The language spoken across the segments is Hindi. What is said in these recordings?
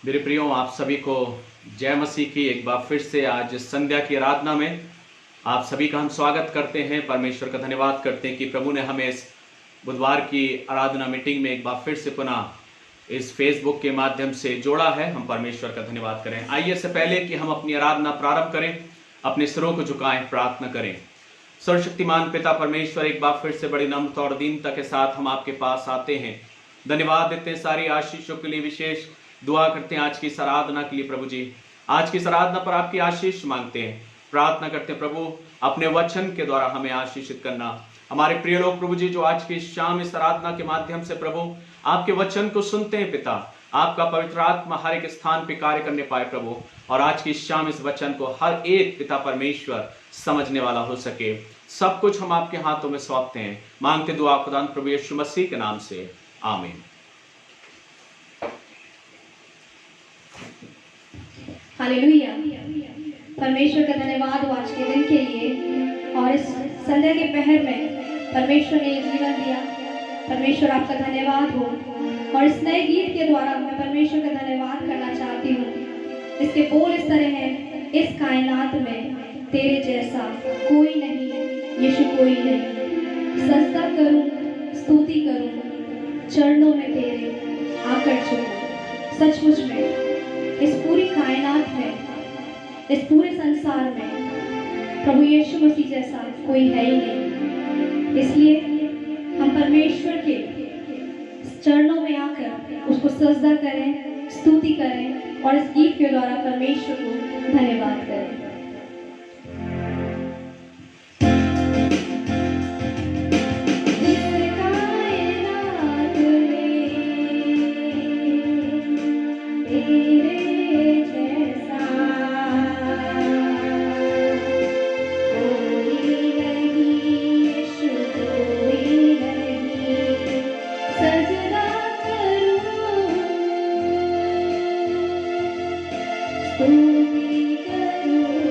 मेरे प्रियो, आप सभी को जय मसीह की एक बार फिर से आज संध्या की आराधना में आप सभी का हम स्वागत करते हैं। परमेश्वर का धन्यवाद करते हैं कि प्रभु ने हमें इस बुधवार की आराधना मीटिंग में एक बार फिर से पुनः इस फेसबुक के माध्यम से जोड़ा है। हम परमेश्वर का धन्यवाद करें। आइए से पहले कि हम अपनी आराधना प्रारंभ करें, अपने सिरों को झुकाएं, प्रार्थना करें। सर्वशक्तिमान पिता परमेश्वर, एक बार फिर से बड़ी नम्रता और दीनता के साथ हम आपके पास आते हैं। धन्यवाद देते हैं सारी आशीषों के लिए, विशेष दुआ करते हैं आज की इस आराधना के लिए। प्रभु जी, आज की इस आराधना पर आपकी आशीष मांगते हैं, प्रार्थना करते हैं प्रभु अपने वचन के द्वारा हमें आशीषित करना। हमारे प्रिय लोग प्रभु जी जो आज की शाम इस आराधना के माध्यम से प्रभु आपके वचन को सुनते हैं, पिता आपका पवित्र आत्मा हर एक स्थान पे कार्य करने पाए प्रभु, और आज की शाम इस वचन को हर एक पिता परमेश्वर समझने वाला हो सके। सब कुछ हम आपके हाथों में सौंपते हैं, मांगते दुआ खुदा प्रभु यीशु मसीह के नाम से, आमीन। हालेलुया। परमेश्वर का धन्यवाद हो आज के दिन के लिए, और इस संध्या के पहर में परमेश्वर ने जीवन दिया। परमेश्वर आपका धन्यवाद हो। और इस नए गीत के द्वारा मैं परमेश्वर का धन्यवाद करना चाहती हूँ। इसके बोल इस तरह हैं, इस कायनात में तेरे जैसा कोई नहीं, यीशु कोई नहीं। सजदा करूँ, स्तुति करूँ, चरणों में तेरे आकर झुकूं। सचमुच में इस पूरी कायनात में, इस पूरे संसार में प्रभु यीशु मसीह जैसा कोई है ही नहीं। इसलिए हम परमेश्वर के चरणों में आकर उसको सजदा करें, स्तुति करें और इस गीत के द्वारा परमेश्वर को धन्यवाद करें। स्तुति करूं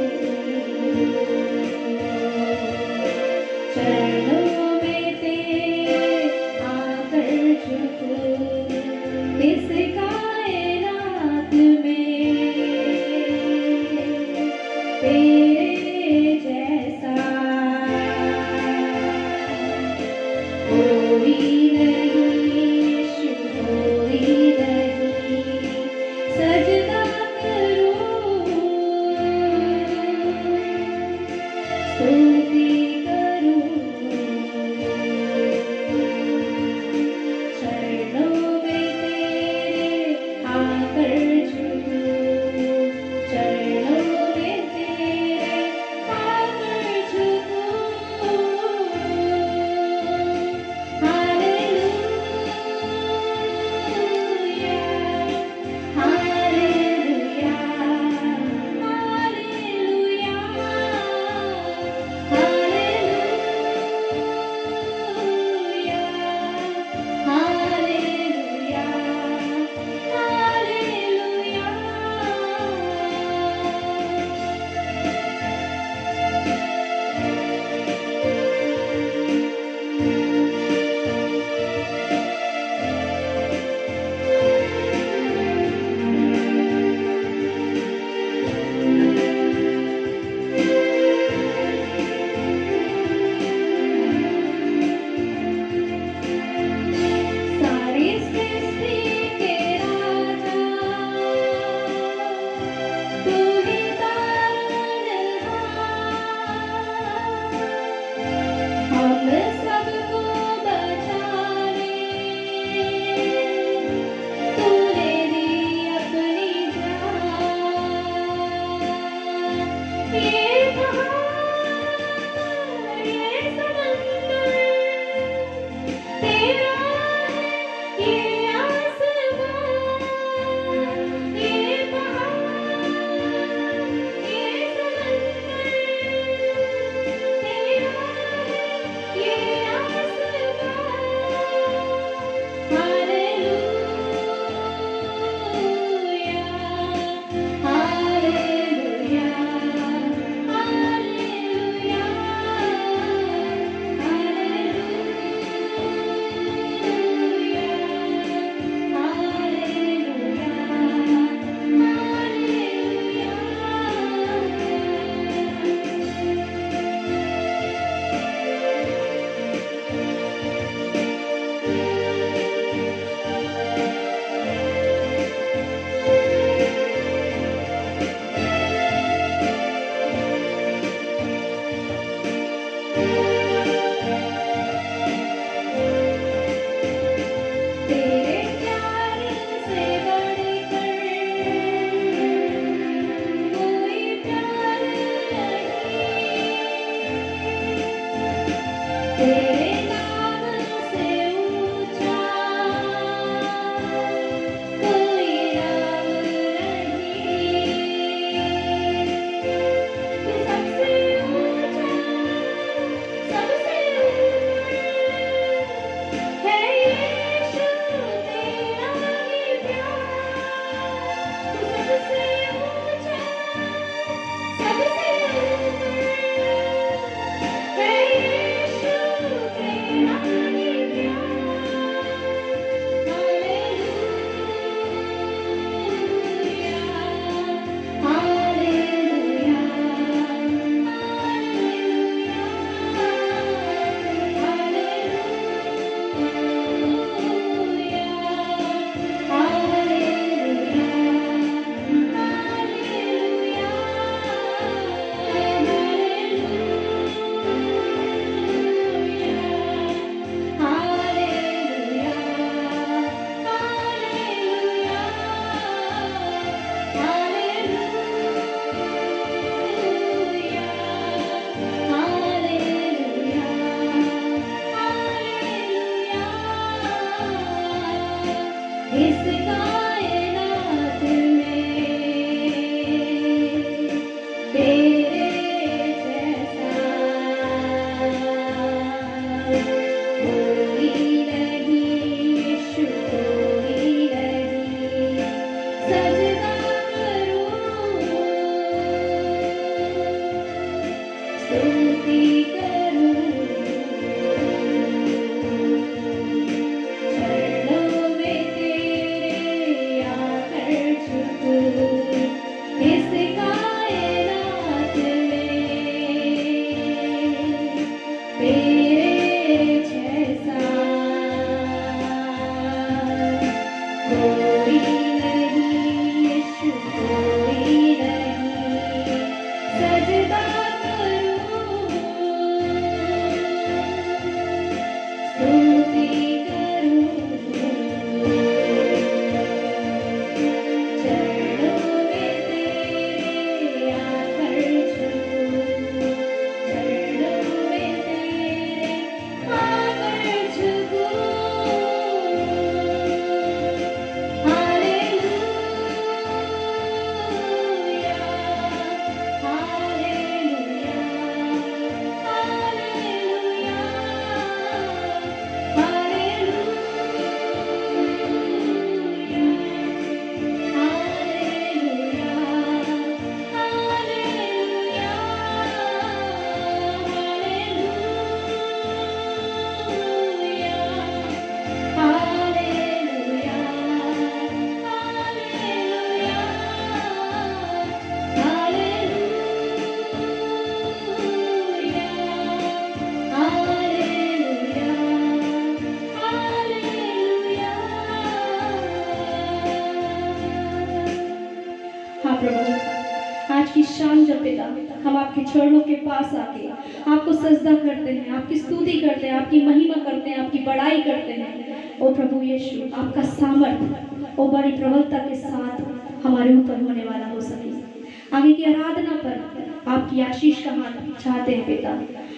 हाँ प्रभु, आज की शाम जब पिता हम आपके चरणों के पास आके आपको सजदा करते हैं, आपकी स्तुति करते हैं, आपकी महिमा करते हैं, आपकी बड़ाई करते हैं, ओ प्रभु यीशु, आपका सामर्थ ओ बड़ी प्रबलता के साथ हमारे ऊपर होने वाला हो सके। आगे की आराधना पर आपकी आशीष का हाथ चाहते हैं पिता।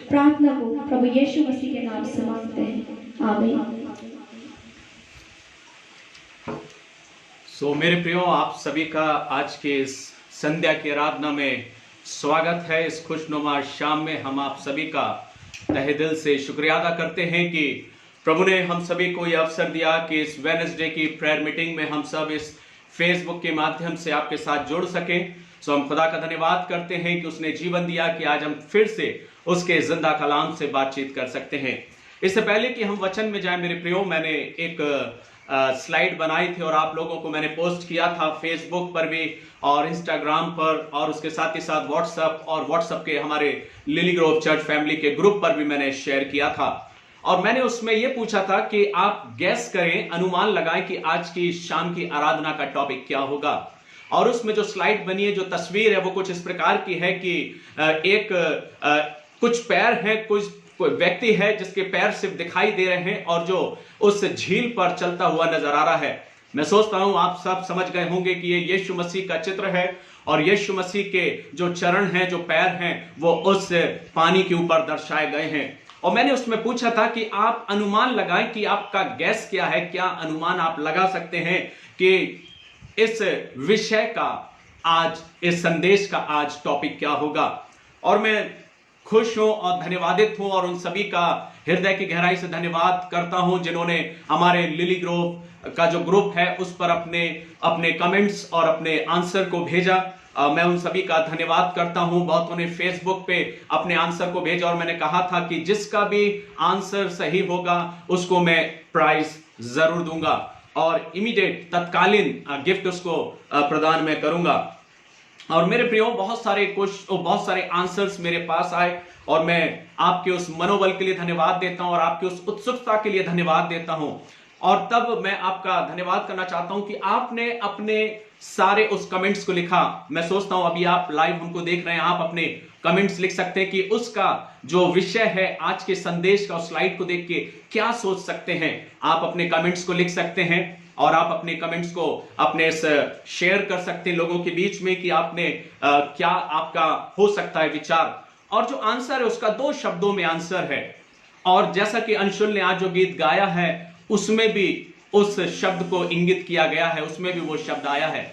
प्रार्थना को प्रभु यीशु मसीह के नाम से मांगते हैं, आमीन। मेरे प्रियो, आप सभी का आज के इस संध्या की आराधना में स्वागत है। इस खुशनुमा शाम में हम आप सभी का तहे दिल से शुक्रिया अदा करते हैं कि प्रभु ने हम सभी को यह अवसर दिया कि इस वेडनेसडे की प्रेयर मीटिंग में हम सब इस फेसबुक के माध्यम से आपके साथ जुड़ सकें। हम खुदा का धन्यवाद करते हैं कि उसने जीवन दिया कि आज हम फिर से उसके जिंदा कलाम से बातचीत कर सकते हैं। इससे पहले कि हम वचन में जाएं मेरे प्रियो, मैंने एक स्लाइड बनाई थी और आप लोगों को मैंने पोस्ट किया था फेसबुक पर भी और इंस्टाग्राम पर, और उसके साथ ही साथ व्हाट्सएप के हमारे लिली ग्रोव चर्च फैमिली के ग्रुप पर भी मैंने शेयर किया था। और मैंने उसमें यह पूछा था कि आप गैस करें, अनुमान लगाएं कि आज की शाम की आराधना का टॉपिक क्या होगा। और उसमें जो स्लाइड बनी है, जो तस्वीर है, वो कुछ इस प्रकार की है कि कुछ पैर हैं, कोई व्यक्ति है जिसके पैर सिर्फ दिखाई दे रहे हैं और जो उस झील पर चलता हुआ नजर आ रहा है। मैं सोचता हूं आप सब समझ गए होंगे कि ये यीशु मसीह का चित्र है और यीशु मसीह के जो चरण हैं, जो पैर हैं, वो उस पानी के ऊपर दर्शाए गए हैं। और मैंने उसमें पूछा था कि आप अनुमान लगाएं कि आपका गैस क्या है, क्या अनुमान आप लगा सकते हैं कि इस विषय का आज, इस संदेश का आज टॉपिक क्या होगा। और मैं खुश हूं और धन्यवादित हूं और उन सभी का हृदय की गहराई से धन्यवाद करता हूं जिन्होंने हमारे लिली ग्रोव का जो ग्रुप है उस पर अपने कमेंट्स और अपने आंसर को भेजा। मैं उन सभी का धन्यवाद करता हूं। बहुतों ने फेसबुक पे अपने आंसर को भेजा और मैंने कहा था कि जिसका भी आंसर सही होगा उसको मैं प्राइज जरूर दूंगा और इमीडिएट तत्कालीन गिफ्ट उसको प्रदान मैं करूंगा। और मेरे प्रियो, बहुत सारे आंसर्स मेरे पास आए और मैं आपके उस मनोबल के लिए धन्यवाद देता हूं और आपकी उस उत्सुकता के लिए धन्यवाद देता हूं। और तब मैं आपका धन्यवाद करना चाहता हूं कि आपने अपने सारे उस कमेंट्स को लिखा। मैं सोचता हूं अभी आप लाइव उनको देख रहे हैं, आप अपने कमेंट्स लिख सकते हैं कि उसका जो विषय है आज के संदेश का, उस स्लाइड को देख के क्या सोच सकते हैं। आप अपने कमेंट्स को लिख सकते हैं और आप अपने कमेंट्स को अपने शेयर कर सकते हैं लोगों के बीच में कि आपने क्या आपका हो सकता है विचार। और जो आंसर है उसका 2 शब्दों में आंसर है। और जैसा कि अंशुल ने आज जो गीत गाया है उसमें भी उस शब्द को इंगित किया गया है, उसमें भी वो शब्द आया है।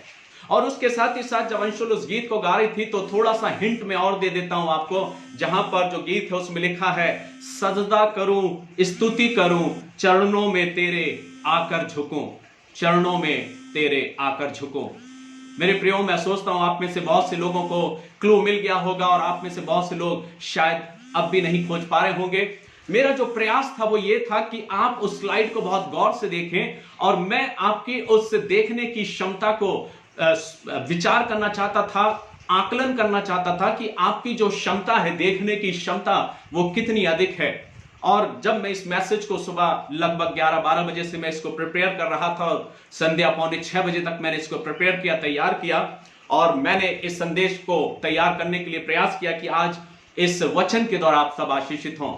और उसके साथ ही साथ जब अंशुल उस गीत को गा रही थी तो थोड़ा सा हिंट में और दे देता हूं आपको, जहां पर जो गीत है उसमें लिखा है, सजदा करूं, स्तुति करूं, चरणों में तेरे आकर झुकूं, चरणों में तेरे आकर झुको। मेरे प्रियो, मैं सोचता हूं आप में से बहुत से लोगों को क्लू मिल गया होगा और आप में से बहुत से लोग शायद अब भी नहीं खोज पा रहे होंगे। मेरा जो प्रयास था वो ये था कि आप उस स्लाइड को बहुत गौर से देखें और मैं आपकी उस देखने की क्षमता को विचार करना चाहता था, आकलन करना चाहता था कि आपकी जो क्षमता है, देखने की क्षमता, वो कितनी अधिक है। और जब मैं इस मैसेज को सुबह लगभग 11-12 बजे से मैं इसको प्रिपेयर कर रहा था, संध्या 5:45 बजे तक मैंने इसको प्रिपेयर किया, तैयार किया और मैंने इस संदेश को तैयार करने के लिए प्रयास किया कि आज इस वचन के द्वारा आप सब आशीषित हों।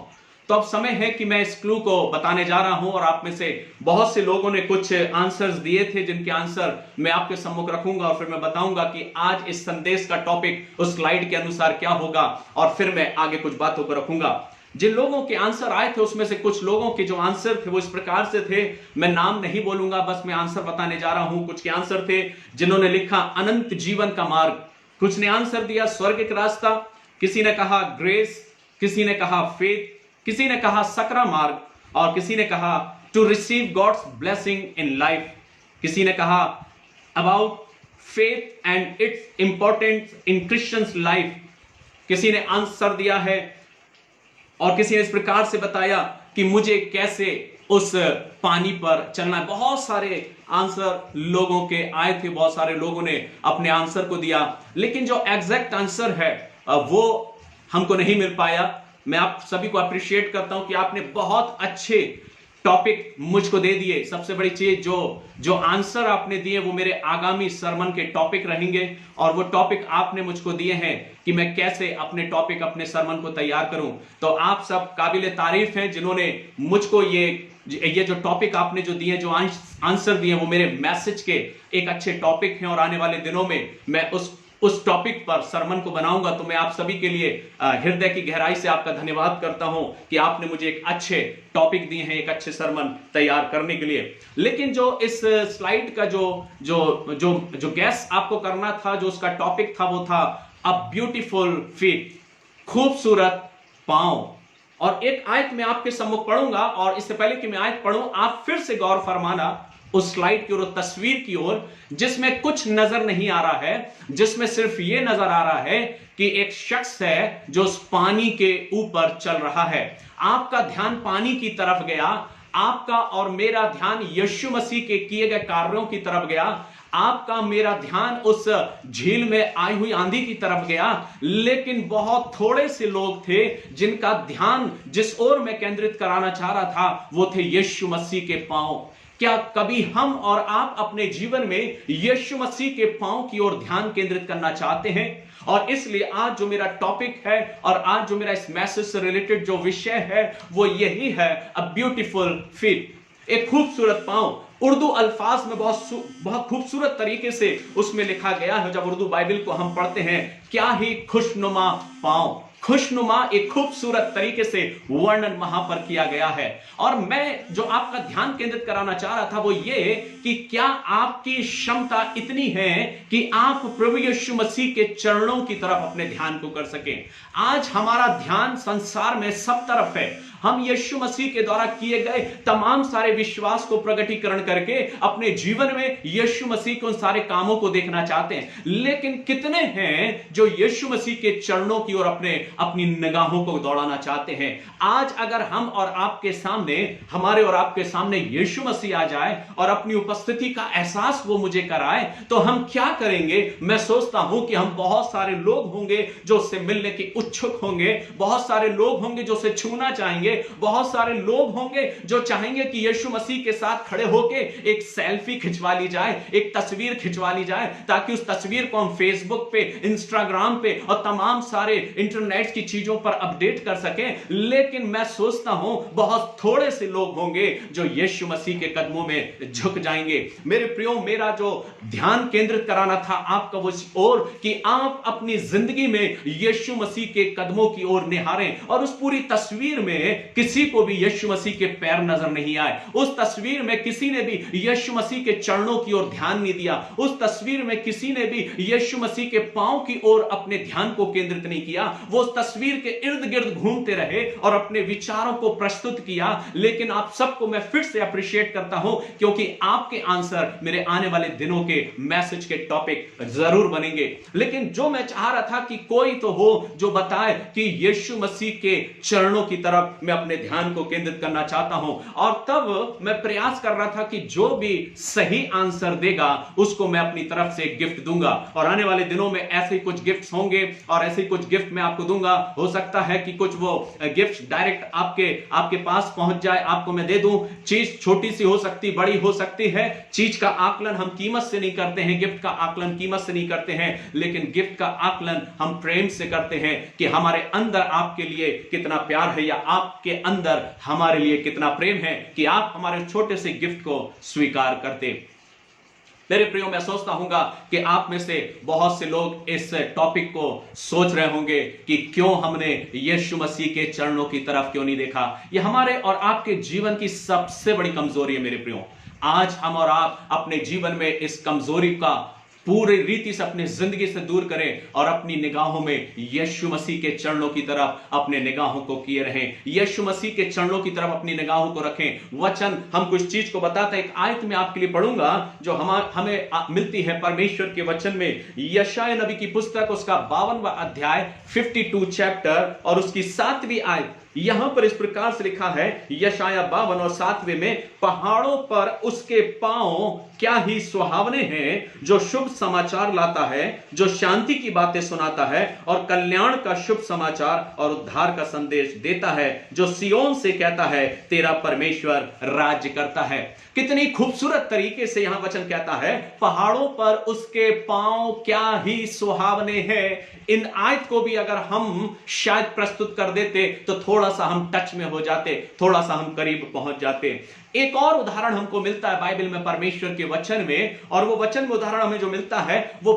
तो अब समय है कि मैं इस क्लू को बताने जा रहा हूं और आप में से बहुत से लोगों ने कुछ आंसर्स दिए थे जिनके आंसर मैं आपके सम्मुख रखूंगा और फिर मैं बताऊंगा कि आज इस संदेश का टॉपिक उस स्लाइड के अनुसार क्या होगा और फिर मैं आगे कुछ बातों को रखूंगा। जिन लोगों के आंसर आए थे उसमें से कुछ लोगों के जो आंसर थे वो इस प्रकार से थे, मैं नाम नहीं बोलूंगा, बस मैं आंसर बताने जा रहा हूं। कुछ के आंसर थे जिन्होंने लिखा अनंत जीवन का मार्ग, कुछ ने आंसर दिया स्वर्ग का रास्ता, किसी ने कहा ग्रेस, किसी ने कहा फेथ, किसी ने कहा सकरा मार्ग और किसी ने कहा to receive God's blessing in life, किसी ने कहा about faith and its importance in Christians life, किसी ने आंसर दिया है और किसी ने इस प्रकार से बताया कि मुझे कैसे उस पानी पर चलना है। बहुत सारे आंसर लोगों के आए थे, बहुत सारे लोगों ने अपने आंसर को दिया, लेकिन जो एग्जैक्ट आंसर है वो हमको नहीं मिल पाया। मैं आप सभी को अप्रिशिएट करता हूं कि आपने बहुत अच्छे टॉपिक मुझको दे दिए। सबसे बड़ी चीज जो आंसर आपने दिए वो मेरे आगामी सरमन के टॉपिक रहेंगे, और वो टॉपिक आपने मुझको दिए हैं कि मैं कैसे अपने टॉपिक, अपने सरमन को तैयार करूं। तो आप सब काबिल तारीफ हैं जिन्होंने मुझको ये जो टॉपिक आपने जो दिए, जो आंसर दिए, वो मेरे मैसेज के एक अच्छे टॉपिक हैं, और आने वाले दिनों में मैं उस टॉपिक पर सरमन को बनाऊंगा। तो मैं आप सभी के लिए हृदय की गहराई से आपका धन्यवाद करता हूं कि आपने मुझे एक अच्छे टॉपिक दिए हैं, एक अच्छे सरमन तैयार करने के लिए। लेकिन जो इस स्लाइड का जो गैस आपको करना था, जो उसका टॉपिक था, वो था अ ब्यूटीफुल फीट, खूबसूरत पांव। और एक आयत मैं आपके सम्मुख पढ़ूंगा, और इससे पहले कि मैं आयत पढ़ूं, आप फिर से गौर फरमाना उस स्लाइड की ओर, उस तस्वीर की ओर, जिसमें कुछ नजर नहीं आ रहा है, जिसमें सिर्फ यह नजर आ रहा है कि एक शख्स है जो उस पानी के ऊपर चल रहा है। आपका ध्यान पानी की तरफ गया, आपका और मेरा ध्यान यीशु मसीह के किए गए कार्यों की तरफ गया, आपका मेरा ध्यान उस झील में आई हुई आंधी की तरफ गया। लेकिन बहुत थोड़े से लोग थे जिनका ध्यान जिस ओर मैं केंद्रित कराना चाह रहा था, वो थे यीशु मसीह के पांव। क्या कभी हम और आप अपने जीवन में यीशु मसीह के पांव की ओर ध्यान केंद्रित करना चाहते हैं? और इसलिए आज जो मेरा टॉपिक है, और आज जो मेरा इस मैसेज से रिलेटेड जो विषय है, वो यही है, अ ब्यूटीफुल फीट, एक खूबसूरत पांव। उर्दू अल्फाज में बहुत खूबसूरत तरीके से उसमें लिखा गया है। जब उर्दू बाइबल को हम पढ़ते हैं, क्या ही खुशनुमा पांव, खुशनुमा, एक खूबसूरत तरीके से वर्णन वहां पर किया गया है। और मैं जो आपका ध्यान केंद्रित कराना चाह रहा था वो ये कि क्या आपकी क्षमता इतनी है कि आप प्रभु यीशु मसीह के चरणों की तरफ अपने ध्यान को कर सकें। आज हमारा ध्यान संसार में सब तरफ है। हम यीशु मसीह के द्वारा किए गए तमाम सारे विश्वास को प्रकटीकरण करके अपने जीवन में यीशु मसीह के उन सारे कामों को देखना चाहते हैं। लेकिन कितने हैं जो यीशु मसीह के चरणों की ओर अपनी निगाहों को दौड़ाना चाहते हैं? आज अगर हम और आपके सामने, हमारे और आपके सामने यीशु मसीह आ जाए और अपनी उपस्थिति का एहसास वो मुझे कराए, तो हम क्या करेंगे? मैं सोचता हूं कि हम बहुत सारे लोग होंगे जो उससे मिलने के उत्सुक होंगे, बहुत सारे लोग होंगे जो उसे छूना चाहेंगे, बहुत सारे लोग होंगे जो चाहेंगे कि यीशु मसीह के साथ खड़े होके एक सेल्फी खिंचवा ली जाए, एक तस्वीर खिंचवा ली जाए, ताकि उस तस्वीर को हम फेसबुक पे, इंस्टाग्राम पे और तमाम सारे इंटरनेट की चीजों पर अपडेट कर सकें। लेकिन मैं सोचता हूं बहुत थोड़े से लोग होंगे जो यीशु मसीह के कदमों में झुक जाएंगे। मेरे प्रियो, मेरा जो ध्यान केंद्रित कराना था आपका वो और कि आप अपनी जिंदगी में यीशु मसीह के कदमों की ओर निहारें, और उस पूरी तस्वीर में किसी को भी यीशु मसीह के पैर नजर नहीं आए। उस तस्वीर में किसी ने भी यीशु मसीह के चरणों की ओर ध्यान नहीं दिया। उस तस्वीर में किसी ने भी यीशु मसीह के पांव की ओर अपने ध्यान को केंद्रित नहीं किया। वो उस तस्वीर के इर्द गिर्द घूमते रहे और अपने विचारों को प्रस्तुत किया। लेकिन आप सबको मैं फिर से अप्रिशिएट करता हूं, क्योंकि आपके आंसर मेरे आने वाले दिनों के मैसेज के टॉपिक जरूर बनेंगे। लेकिन जो मैं चाह रहा था कि कोई तो हो जो बताए कि यीशु मसीह के चरणों की तरफ मैं अपने ध्यान को केंद्रित करना चाहता हूं। और तब मैं प्रयास कर रहा था कि जो भी सही आंसर देगा उसको मैं अपनी तरफ से गिफ्ट दूंगा। और आने वाले दिनों में ऐसे ही कुछ गिफ्ट्स होंगे और ऐसे ही कुछ गिफ्ट मैं आपको दूंगा। हो सकता है कि कुछ वो गिफ्ट डायरेक्ट आपके पास पहुंच जाए, आपको मैं दे दूं। चीज छोटी सी हो सकती, बड़ी हो सकती है। चीज का आकलन हम कीमत से नहीं करते हैं, गिफ्ट का आकलन कीमत से नहीं करते हैं, लेकिन गिफ्ट का आकलन हम प्रेम से करते हैं कि हमारे अंदर आपके लिए कितना प्यार है, या आपके अंदर हमारे लिए कितना प्रेम है कि आप हमारे छोटे से गिफ्ट को स्वीकार करते। मेरे प्रियो, मैं सोचता हूंगा कि आप में से बहुत से लोग इस टॉपिक को सोच रहे होंगे कि क्यों हमने यीशु मसीह के चरणों की तरफ क्यों नहीं देखा। यह हमारे और आपके जीवन की सबसे बड़ी कमजोरी है। मेरे प्रियो, आज हम और आप अपने जीवन में इस कमजोरी का पूरी रीति से अपनी जिंदगी से दूर करें और अपनी निगाहों में यीशु मसीह के चरणों की तरफ अपने निगाहों को किए रहें। यीशु मसीह के चरणों की तरफ अपनी निगाहों को रखें। वचन हम कुछ चीज को बताता है। एक आयत में आपके लिए पढ़ूंगा जो हमें मिलती है परमेश्वर के वचन में। यशायाह नबी की पुस्तक, उसका 52वां अध्याय, 52 चैप्टर और उसकी 7वीं आयत। यहां पर इस प्रकार से लिखा है यशाया 52 और 7वें में, पहाड़ों पर उसके पांव क्या ही सुहावने हैं, जो शुभ समाचार लाता है, जो शांति की बातें सुनाता है और कल्याण का शुभ समाचार और उद्धार का संदेश देता है, जो सियोन से कहता है तेरा परमेश्वर राज्य करता है। कितनी खूबसूरत तरीके से यहां वचन कहता है, पहाड़ों पर उसके पांव क्या ही सुहावने हैं। इन आयत को भी अगर हम शायद प्रस्तुत कर देते तो थोड़ा सा हम टच में हो जाते, थोड़ा सा हम करीब पहुंच जाते। एक और उदाहरण हमको मिलता है बाइबल में परमेश्वर के वचन में, और वो वचन में उदाहरण हमें जो मिलता है वो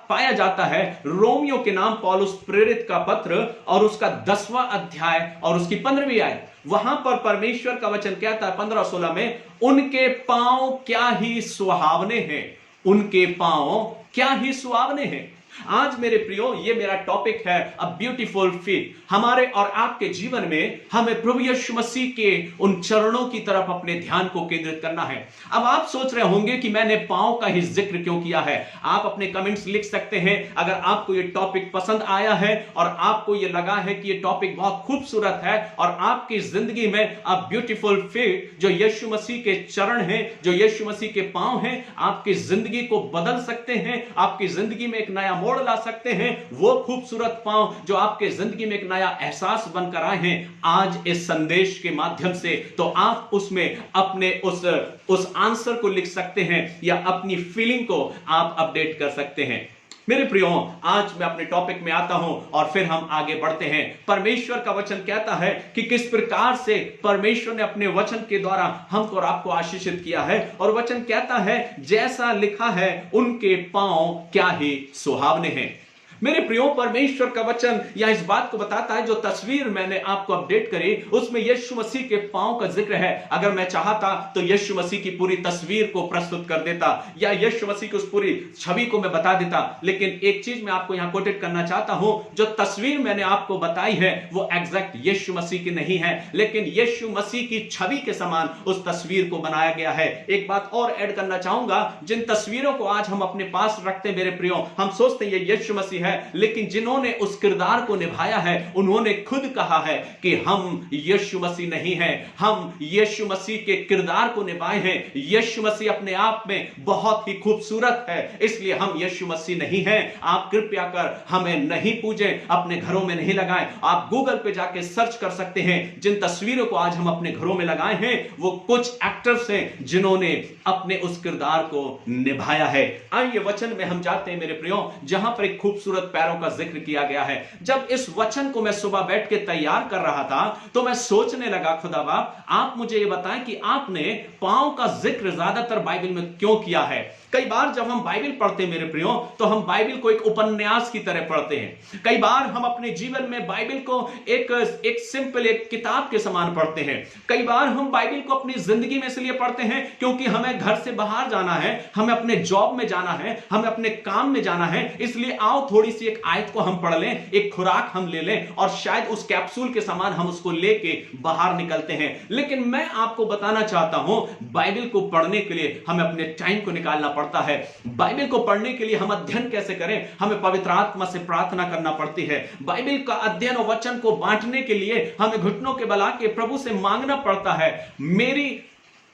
पाया जाता है रोमियो के नाम पौलुस प्रेरित का पत्र और उसका 10वां अध्याय और उसकी 15वीं आयत। वहां पर परमेश्वर का वचन कहता है 15-16 में, उनके पांव क्या ही सुहावने हैं, उनके पांव क्या ही सुहावने हैं। आज मेरे प्रियो, ये मेरा टॉपिक है अ ब्यूटीफुल फीट। हमारे और आपके जीवन में हमें प्रभु यीशु मसीह के उन चरणों की तरफ अपने ध्यान को केंद्रित करना है। अब आप सोच रहे होंगे कि मैंने पांव का ही जिक्र क्यों किया है। आप अपने कमेंट्स लिख सकते हैं अगर आपको ये टॉपिक पसंद आया है और आपको ये लगा है कि ये टॉपिक बहुत खूबसूरत है और आपकी जिंदगी में अ ब्यूटीफुल फीट, जो यीशु मसीह के चरण हैं, जो यीशु मसीह के पांव हैं, आपकी जिंदगी को बदल सकते हैं, आपकी जिंदगी में एक नया मोड़ ला सकते हैं। वो खूबसूरत पांव जो आपके जिंदगी में एक नया एहसास बनकर आए हैं आज इस संदेश के माध्यम से, तो आप उसमें अपने उस आंसर को लिख सकते हैं या अपनी फीलिंग को आप अपडेट कर सकते हैं। मेरे प्रियो, आज मैं अपने टॉपिक में आता हूं और फिर हम आगे बढ़ते हैं। परमेश्वर का वचन कहता है कि किस प्रकार से परमेश्वर ने अपने वचन के द्वारा हमको और आपको आशीषित किया है, और वचन कहता है जैसा लिखा है उनके पांव क्या ही सुहावने हैं। मेरे प्रियो, परमेश्वर का वचन या इस बात को बताता है, जो तस्वीर मैंने आपको अपडेट करी उसमें यीशु मसीह के पांव का जिक्र है। अगर मैं चाहता तो यीशु मसीह की पूरी तस्वीर को प्रस्तुत कर देता या यीशु मसीह की उस पूरी छवि को मैं बता देता, लेकिन एक चीज मैं आपको यहां कोटेट करना चाहता हूं, जो तस्वीर मैंने आपको बताई है वो एग्जैक्ट यीशु मसीह की नहीं है, लेकिन यीशु मसीह की छवि के समान उस तस्वीर को बनाया गया है। एक बात और ऐड करना चाहूंगा, जिन तस्वीरों को आज हम अपने पास रखते हैं मेरे प्रियो, हम सोचते हैं ये यीशु मसीह है, लेकिन जिन्होंने उस किरदार को निभाया है उन्होंने खुद कहा है कि हम यीशु मसीह नहीं हैं, हम यीशु मसीह के किरदार को निभाए हैं। यीशु मसीह अपने आप में बहुत ही खूबसूरत है, इसलिए हम यीशु मसीह नहीं हैं। आप कृपया कर हमें नहीं पूजें, अपने घरों में नहीं लगाएं। आप गूगल पे जाके सर्च कर सकते हैं। जिन तस्वीरों को आज हम अपने घरों में लगाए हैं वो कुछ एक्टर्स हैं जिन्होंने अपने उस किरदार को निभाया है। आइए वचन में हम जाते हैं मेरे प्रियो, जहां पर एक खूबसूरत पैरों का जिक्र किया गया है। जब इस वचन को मैं सुबह बैठ के तैयार कर रहा था तो मैं सोचने लगा, खुदा बाप आप मुझे ये बताएं कि आपने पांव का जिक्र ज्यादातर बाइबल में क्यों किया है। कई बार जब हम बाइबल पढ़ते हैं मेरे प्रियो, तो हम बाइबल को एक उपन्यास की तरह पढ़ते हैं। कई बार हम अपने जीवन में बाइबल को एक सिंपल एक किताब के समान पढ़ते हैं। कई बार हम बाइबल को अपनी जिंदगी में इसलिए पढ़ते हैं क्योंकि हमें घर से बाहर जाना है, हमें अपने जॉब में जाना है, हमें अपने काम में जाना है, इसलिए आओ थोड़ी सी एक आयत को हम पढ़ लें, एक खुराक हम ले लें और शायद उस कैप्सूल के समान हम उसको लेके बाहर निकलते हैं। लेकिन मैं आपको बताना चाहता हूं, बाइबल को पढ़ने के लिए हमें अपने टाइम को निकालना पड़ता है। बाइबल को पढ़ने के लिए हम अध्ययन कैसे करें? हमें पवित्र आत्मा से प्रार्थना करना पड़ती है। बाइबल का अध्ययन और वचन को बांटने के लिए हमें घुटनों के बल के प्रभु से मांगना पड़ता है। मेरी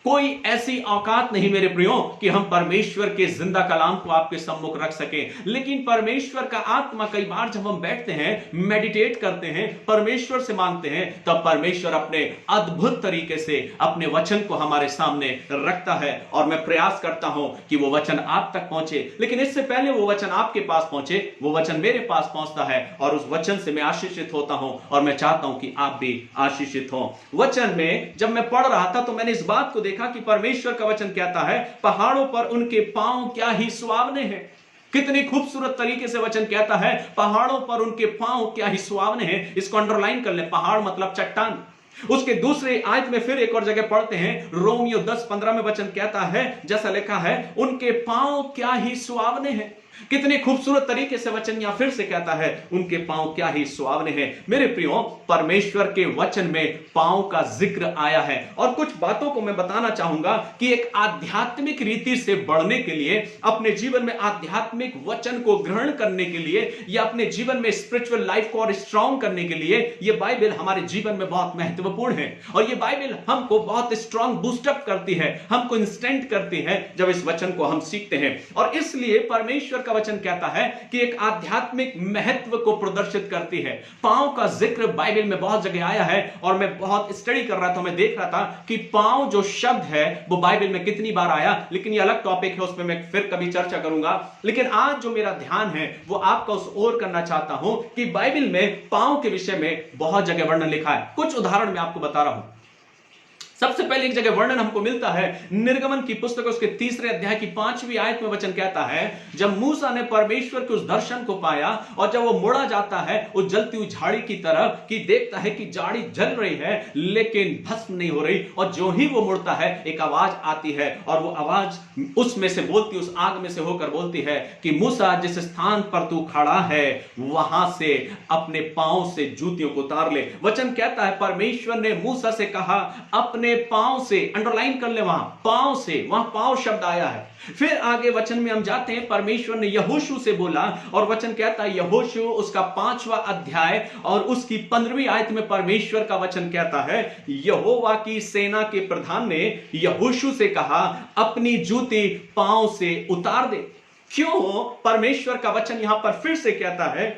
कोई ऐसी औकात नहीं मेरे प्रियो कि हम परमेश्वर के जिंदा कलाम को आपके सम्मुख रख सकें, लेकिन परमेश्वर का आत्मा कई बार जब हम बैठते हैं, मेडिटेट करते हैं, परमेश्वर से मांगते हैं, तब परमेश्वर अपने अद्भुत तरीके से अपने वचन को हमारे सामने रखता है और मैं प्रयास करता हूं कि वो वचन आप तक पहुंचे। लेकिन इससे पहले वो वचन आपके पास पहुंचे, वो वचन मेरे पास पहुंचता है और उस वचन से मैं आशीषित होता हूं और मैं चाहता हूं कि आप भी आशीषित हो। वचन में जब मैं पढ़ रहा था तो मैंने इस बात को देखा कि परमेश्वर का वचन कहता है पहाड़ों पर उनके पांव क्या ही सुहावने हैं। कितनी खूबसूरत तरीके से वचन कहता है पहाड़ों पर उनके पांव क्या ही सुहावने हैं। इसको अंडरलाइन कर ले, पहाड़ मतलब चट्टान। उसके दूसरे आयत में फिर एक और जगह पढ़ते हैं, रोमियो 10:15 में वचन कहता है, जैसा लिखा है उनके पांव क्या ही सुहावने हैं। कितने खूबसूरत तरीके से वचन यहां फिर से कहता है, उनके पांव क्या ही सुहावने हैं। मेरे प्रियो, परमेश्वर के वचन में पांव का जिक्र आया है। और कुछ बातों को मैं बताना चाहूंगा कि एक आध्यात्मिक रीति से बढ़ने के लिए, अपने जीवन में आध्यात्मिक वचन को ग्रहण करने के लिए, या अपने जीवन में स्पिरिचुअल लाइफ को और स्ट्रांग करने के लिए, यह बाइबल हमारे जीवन में बहुत महत्वपूर्ण है। और यह बाइबल हमको बहुत स्ट्रांग बूस्टअप करती है, हमको इंस्टेंट करती है जब इस वचन को हम सीखते हैं। और इसलिए परमेश्वर का वचन कहता है कि एक आध्यात्मिक महत्व को प्रदर्शित करती है। पांव का जिक्र बाइबल में बहुत जगह आया है, और मैं बहुत स्टडी कर रहा था, मैं देख रहा था कि पांव जो शब्द है वो बाइबल में कितनी बार आया। लेकिन ये अलग टॉपिक है, उस पर मैं फिर कभी चर्चा करूंगा। लेकिन आज जो मेरा ध्यान है वो आपका उस ओर करना चाहता हूं कि बाइबल में पांव के विषय में बहुत जगह वर्णन लिखा है। कुछ उदाहरण मैं आपको बता रहा हूं। सबसे पहले एक जगह वर्णन हमको मिलता है निर्गमन की पुस्तक, उसके 3 अध्याय की 5वीं आयत में वचन कहता है, जब मूसा ने परमेश्वर के उस दर्शन को पाया और जब वो मुड़ा जाता है उस जलती हुई झाड़ी की तरफ, कि देखता है कि झाड़ी जल रही है लेकिन भस्म नहीं हो रही, और जो ही वो मुड़ता है एक आवाज आती है, और वो आवाज उसमें से बोलती, उस आग में से होकर बोलती है कि मूसा, जिस स्थान पर तू खड़ा है वहां से अपने पांव से जूतियों को उतार ले। वचन कहता है परमेश्वर ने मूसा से कहा अपने पांव से, अंडरलाइन कर ले वहां पांव से, वहां पांव शब्द आया है। फिर आगे वचन में हम जाते हैं, परमेश्वर ने यहोशू से बोला, और वचन कहता है यहोशू उसका 5वां अध्याय और उसकी 15वीं आयत में परमेश्वर का वचन कहता है, यहोवा की सेना के प्रधान ने यहोशू से कहा अपनी जूती पांव से उतार दे। क्यों परमेश्वर का वचन यहां पर फिर से कहता है,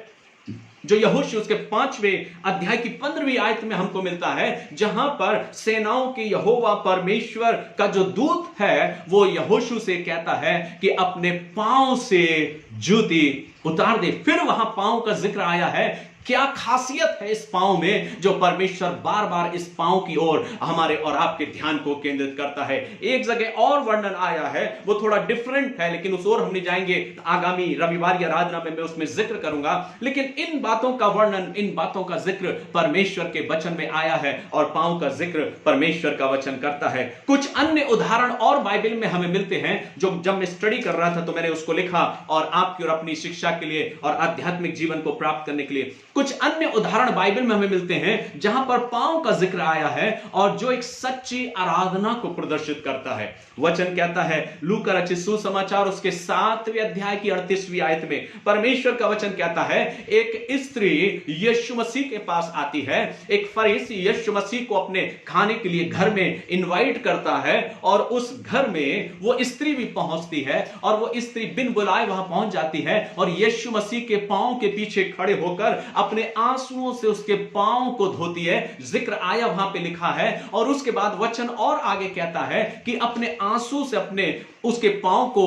जो यहोशू उसके 5वें अध्याय की 15वीं आयत में हमको मिलता है, जहां पर सेनाओं के यहोवा परमेश्वर का जो दूत है वो यहोशू से कहता है कि अपने पांव से जूती उतार दे। फिर वहां पांव का जिक्र आया है। क्या खासियत है इस पांव में, जो परमेश्वर बार बार इस पांव की ओर हमारे और आपके ध्यान को केंद्रित करता है। एक जगह और वर्णन आया है, वो थोड़ा डिफरेंट है, लेकिन उस ओर हम नहीं जाएंगे। आगामी रविवार की आराधना में मैं उसमें जिक्र करूंगा। लेकिन इन बातों का वर्णन, इन बातों का जिक्र परमेश्वर के वचन में आया है, और पांव का जिक्र परमेश्वर का वचन करता है। कुछ अन्य उदाहरण और बाइबल में हमें मिलते हैं, जो जब मैं स्टडी कर रहा था तो मैंने उसको लिखा, और आपकी और अपनी शिक्षा के लिए और आध्यात्मिक जीवन को प्राप्त करने के लिए कुछ अन्य उदाहरण बाइबल में हमें मिलते हैं जहां पर पांव का जिक्र आया है, और जो एक सच्ची आराधना को प्रदर्शित करता है। वचन कहता है लूका रचित सुसमाचार उसके 7वें अध्याय की 38वीं आयत में परमेश्वर का वचन कहता है, एक स्त्री यीशु मसीह के पास आती है, एक फरीसी यीशु मसीह को अपने खाने के लिए घर में इनवाइट करता है, और उस घर में वो स्त्री भी पहुंचती है, और वो स्त्री बिन बुलाए वहां पहुंच जाती है, और यीशु मसीह के पांव के पीछे खड़े होकर अपने आंसुओं से उसके पांव को धोती है। जिक्र आया वहां पे लिखा है, और उसके बाद वचन और आगे कहता है कि अपने आंसू से अपने उसके पांव को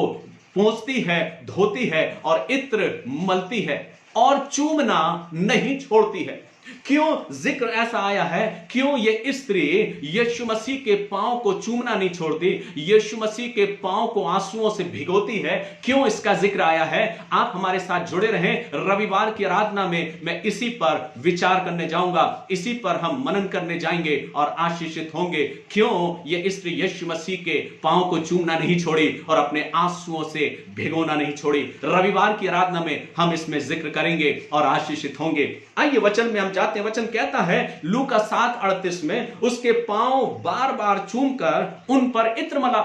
पोंछती है, धोती है, और इत्र मलती है, और चूमना नहीं छोड़ती है। क्यों जिक्र ऐसा आया है? क्यों ये स्त्री यीशु मसीह के पांव को चूमना नहीं छोड़ती, यीशु मसीह के पांव को आंसुओं से भिगोती है? क्यों इसका जिक्र आया है? आप हमारे साथ जुड़े रहें। रविवार की आराधना में मैं इसी पर विचार करने जाऊंगा, इसी पर हम मनन करने जाएंगे और आशीषित होंगे। क्यों ये स्त्री यीशु मसीह के पांव को चूमना नहीं छोड़ी और अपने आंसुओं से भिगोना नहीं छोड़ी? रविवार की आराधना में हम इसमें जिक्र करेंगे और आशीषित होंगे। आइए वचन में हम जाते हैं। वचन कहता है लूका 7:38 में, उसके पांव बार बार चूमकर उन पर इत्र मला।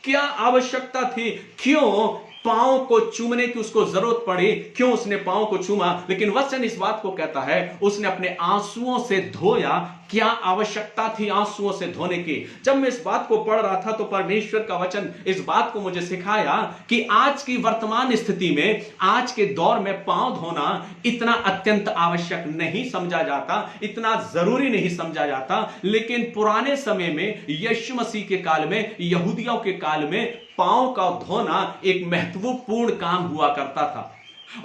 क्या आवश्यकता थी? क्यों पांव को चूमने की उसको जरूरत पड़ी? क्यों उसने पांव को चूमा? लेकिन वचन इस बात को कहता है उसने अपने आंसुओं से धोया। क्या आवश्यकता थी आंसुओं से धोने की? जब मैं इस बात को पढ़ रहा था तो परमेश्वर का वचन इस बात को मुझे सिखाया कि आज की वर्तमान स्थिति में, आज के दौर में पांव धोना इतना अत्यंत आवश्यक नहीं समझा जाता, इतना जरूरी नहीं समझा जाता। लेकिन पुराने समय में, यीशु मसीह के काल में, यहूदियों के काल में पांव का धोना एक महत्वपूर्ण काम हुआ करता था।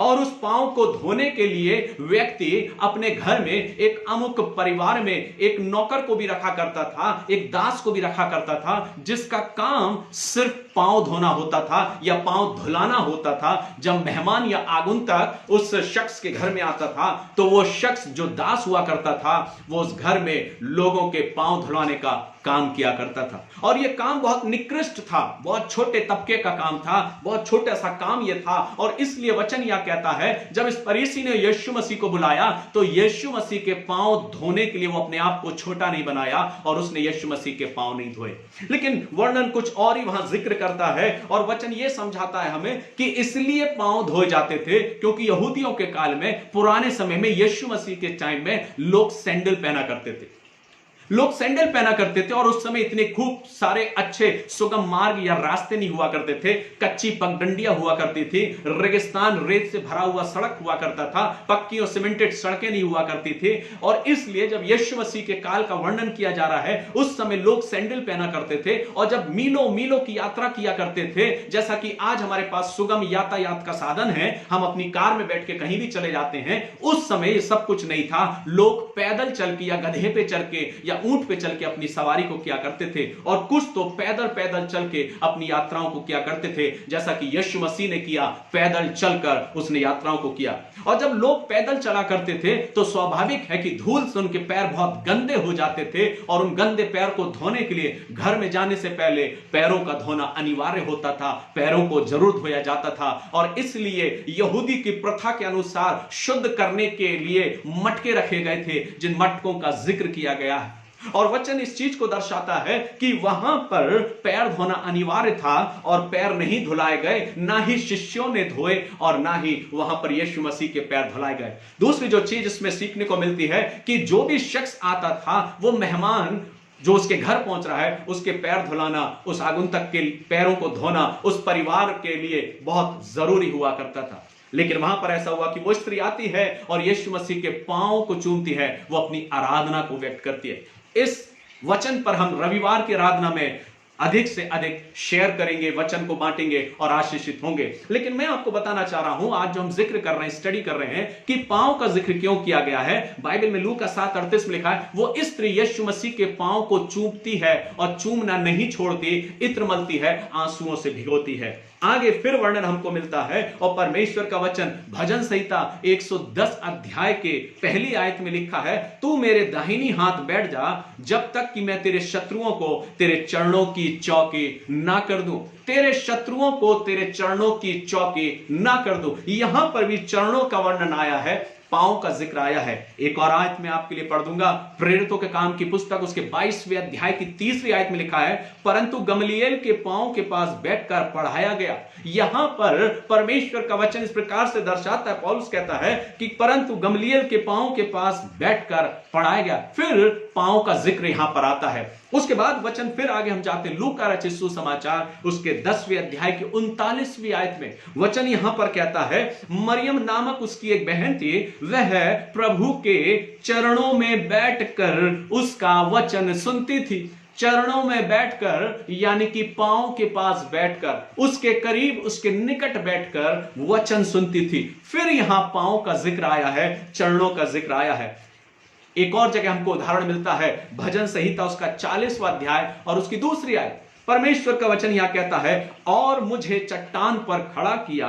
और उस पांव को धोने के लिए व्यक्ति अपने घर में एक अमुक परिवार में एक नौकर को भी रखा करता था, एक दास को भी रखा करता था, जिसका काम सिर्फ पांव धोना होता था या पांव धुलाना होता था, जब मेहमान या आगंतुक उस शख्स के घर में आता था तो वो शख्स जो दास हुआ करता था वो उस घर में लोगों के पांव धुलाने का काम किया करता था। और यह काम बहुत निकृष्ट था, बहुत छोटे तबके का काम था, बहुत छोटा सा काम यह था। और इसलिए वचन यह कहता है, जब इस फरीसी ने यीशु मसीह को बुलाया तो यीशु मसीह के पांव धोने के लिए वो अपने आप को छोटा नहीं बनाया और उसने यीशु मसीह के पांव नहीं धोए। लेकिन वर्णन कुछ और ही वहां जिक्र करता है और वचन यह समझाता है हमें कि इसलिए पांव धोए जाते थे क्योंकि यहूदियों के काल में, पुराने समय में, यीशु मसीह के टाइम में लोग सैंडल पहना करते थे। लोग सैंडल पहना करते थे और उस समय इतने खूब सारे अच्छे सुगम मार्ग या रास्ते नहीं हुआ करते थे। कच्ची पगडंडियां हुआ करती थी, रेगिस्तान रेत से भरा हुआ सड़क हुआ करता था, पक्की और सीमेंटेड सड़कें नहीं हुआ करती थी। और इसलिए जब यीशु मसीह के काल का वर्णन किया जा रहा है, उस समय लोग सैंडल पहना करते थे और जब मीलों मीलों की यात्रा किया करते थे, जैसा कि आज हमारे पास सुगम यातायात का साधन है, हम अपनी कार में बैठ के कहीं भी चले जाते हैं, उस समय ये सब कुछ नहीं था। लोग पैदल चल के या गधे पे चल के या ऊंट पे चल के अपनी सवारी को किया करते थे और कुछ तो पैदल पैदल चल के अपनी यात्राओं को किया करते थे, जैसा कि यीशु मसीह ने किया, पैदल चलकर उसने यात्राओं को किया। और जब लोग पैदल चला करते थे तो स्वाभाविक है कि धूल से उनके पैर बहुत गंदे हो जाते थे और उन गंदे पैर को धोने के लिए घर में जाने से पहले पैरों का धोना अनिवार्य होता था, पैरों को जरूर धोया जाता था। और इसलिए यहूदी की प्रथा के अनुसार शुद्ध करने के लिए मटके रखे गए थे, जिन मटकों का जिक्र किया गया है। और वचन इस चीज को दर्शाता है कि वहां पर पैर धोना अनिवार्य था और पैर नहीं धुलाए गए, ना ही शिष्यों ने धोए और ना ही वहां पर यीशु मसीह के पैर धुलाए गए। दूसरी जो चीज इसमें सीखने को मिलती है कि जो भी शख्स आता था, वो मेहमान जो उसके घर पहुंच रहा है, उसके पैर धुलाना, उस आगंतुक के पैरों को धोना उस परिवार के लिए बहुत जरूरी हुआ करता था। लेकिन वहां पर ऐसा हुआ कि वो स्त्री आती है और यीशु मसीह के पांव को चूमती है, वो अपनी आराधना को व्यक्त करती है। इस वचन पर हम रविवार की आराधना में अधिक से अधिक शेयर करेंगे, वचन को बांटेंगे और आशीषित होंगे। लेकिन मैं आपको बताना चाह रहा हूं, आज जो हम जिक्र कर रहे हैं, स्टडी कर रहे हैं कि पांव का जिक्र क्यों किया गया है। बाइबल में लूका 7:38 में लिखा है, वो स्त्री यीशु मसीह के पांव को चूमती है और चूमना नहीं छोड़ती, इत्र मलती है, आंसुओं से भिगोती है। आगे फिर वर्णन हमको मिलता है और परमेश्वर का वचन भजन संहिता 110 अध्याय के पहली आयत में लिखा है, तू मेरे दाहिनी हाथ बैठ जा जब तक कि मैं तेरे शत्रुओं को तेरे चरणों की चौकी ना कर दूं। तेरे शत्रुओं को तेरे चरणों की चौकी ना कर दूं। यहां पर भी चरणों का वर्णन आया है, पांव का जिक्र आया है। एक और आयत में आपके लिए पढ़ दूंगा, प्रेरितों के काम की पुस्तक उसके 22वें अध्याय की 3री आयत में लिखा है, परंतु गमलीएल के पांव के पास बैठकर पढ़ाया गया। यहां पर परमेश्वर का वचन इस प्रकार से दर्शाता है, पौलुस कहता है कि परंतु गमलीएल के पांव के पास बैठकर पढ़ाया गया। फिर पांव का जिक्र यहां पर आता है। उसके बाद वचन फिर आगे हम जाते हैं, लूका रचित सुसमाचार उसके 10वें अध्याय की 39वीं आयत में वचन यहां पर कहता है, मरियम नामक उसकी एक बहन थी, वह प्रभु के चरणों में बैठकर उसका वचन सुनती थी। चरणों में बैठकर यानी कि पांव के पास बैठकर, उसके करीब, उसके निकट बैठकर वचन सुनती थी। फिर यहां पांव का जिक्र आया है, चरणों का जिक्र आया है। एक और जगह हमको उदाहरण मिलता है, भजन संहिता उसका 40वां अध्याय और उसकी 2री आयत। परमेश्वर का वचन यहां कहता है, और मुझे चट्टान पर खड़ा किया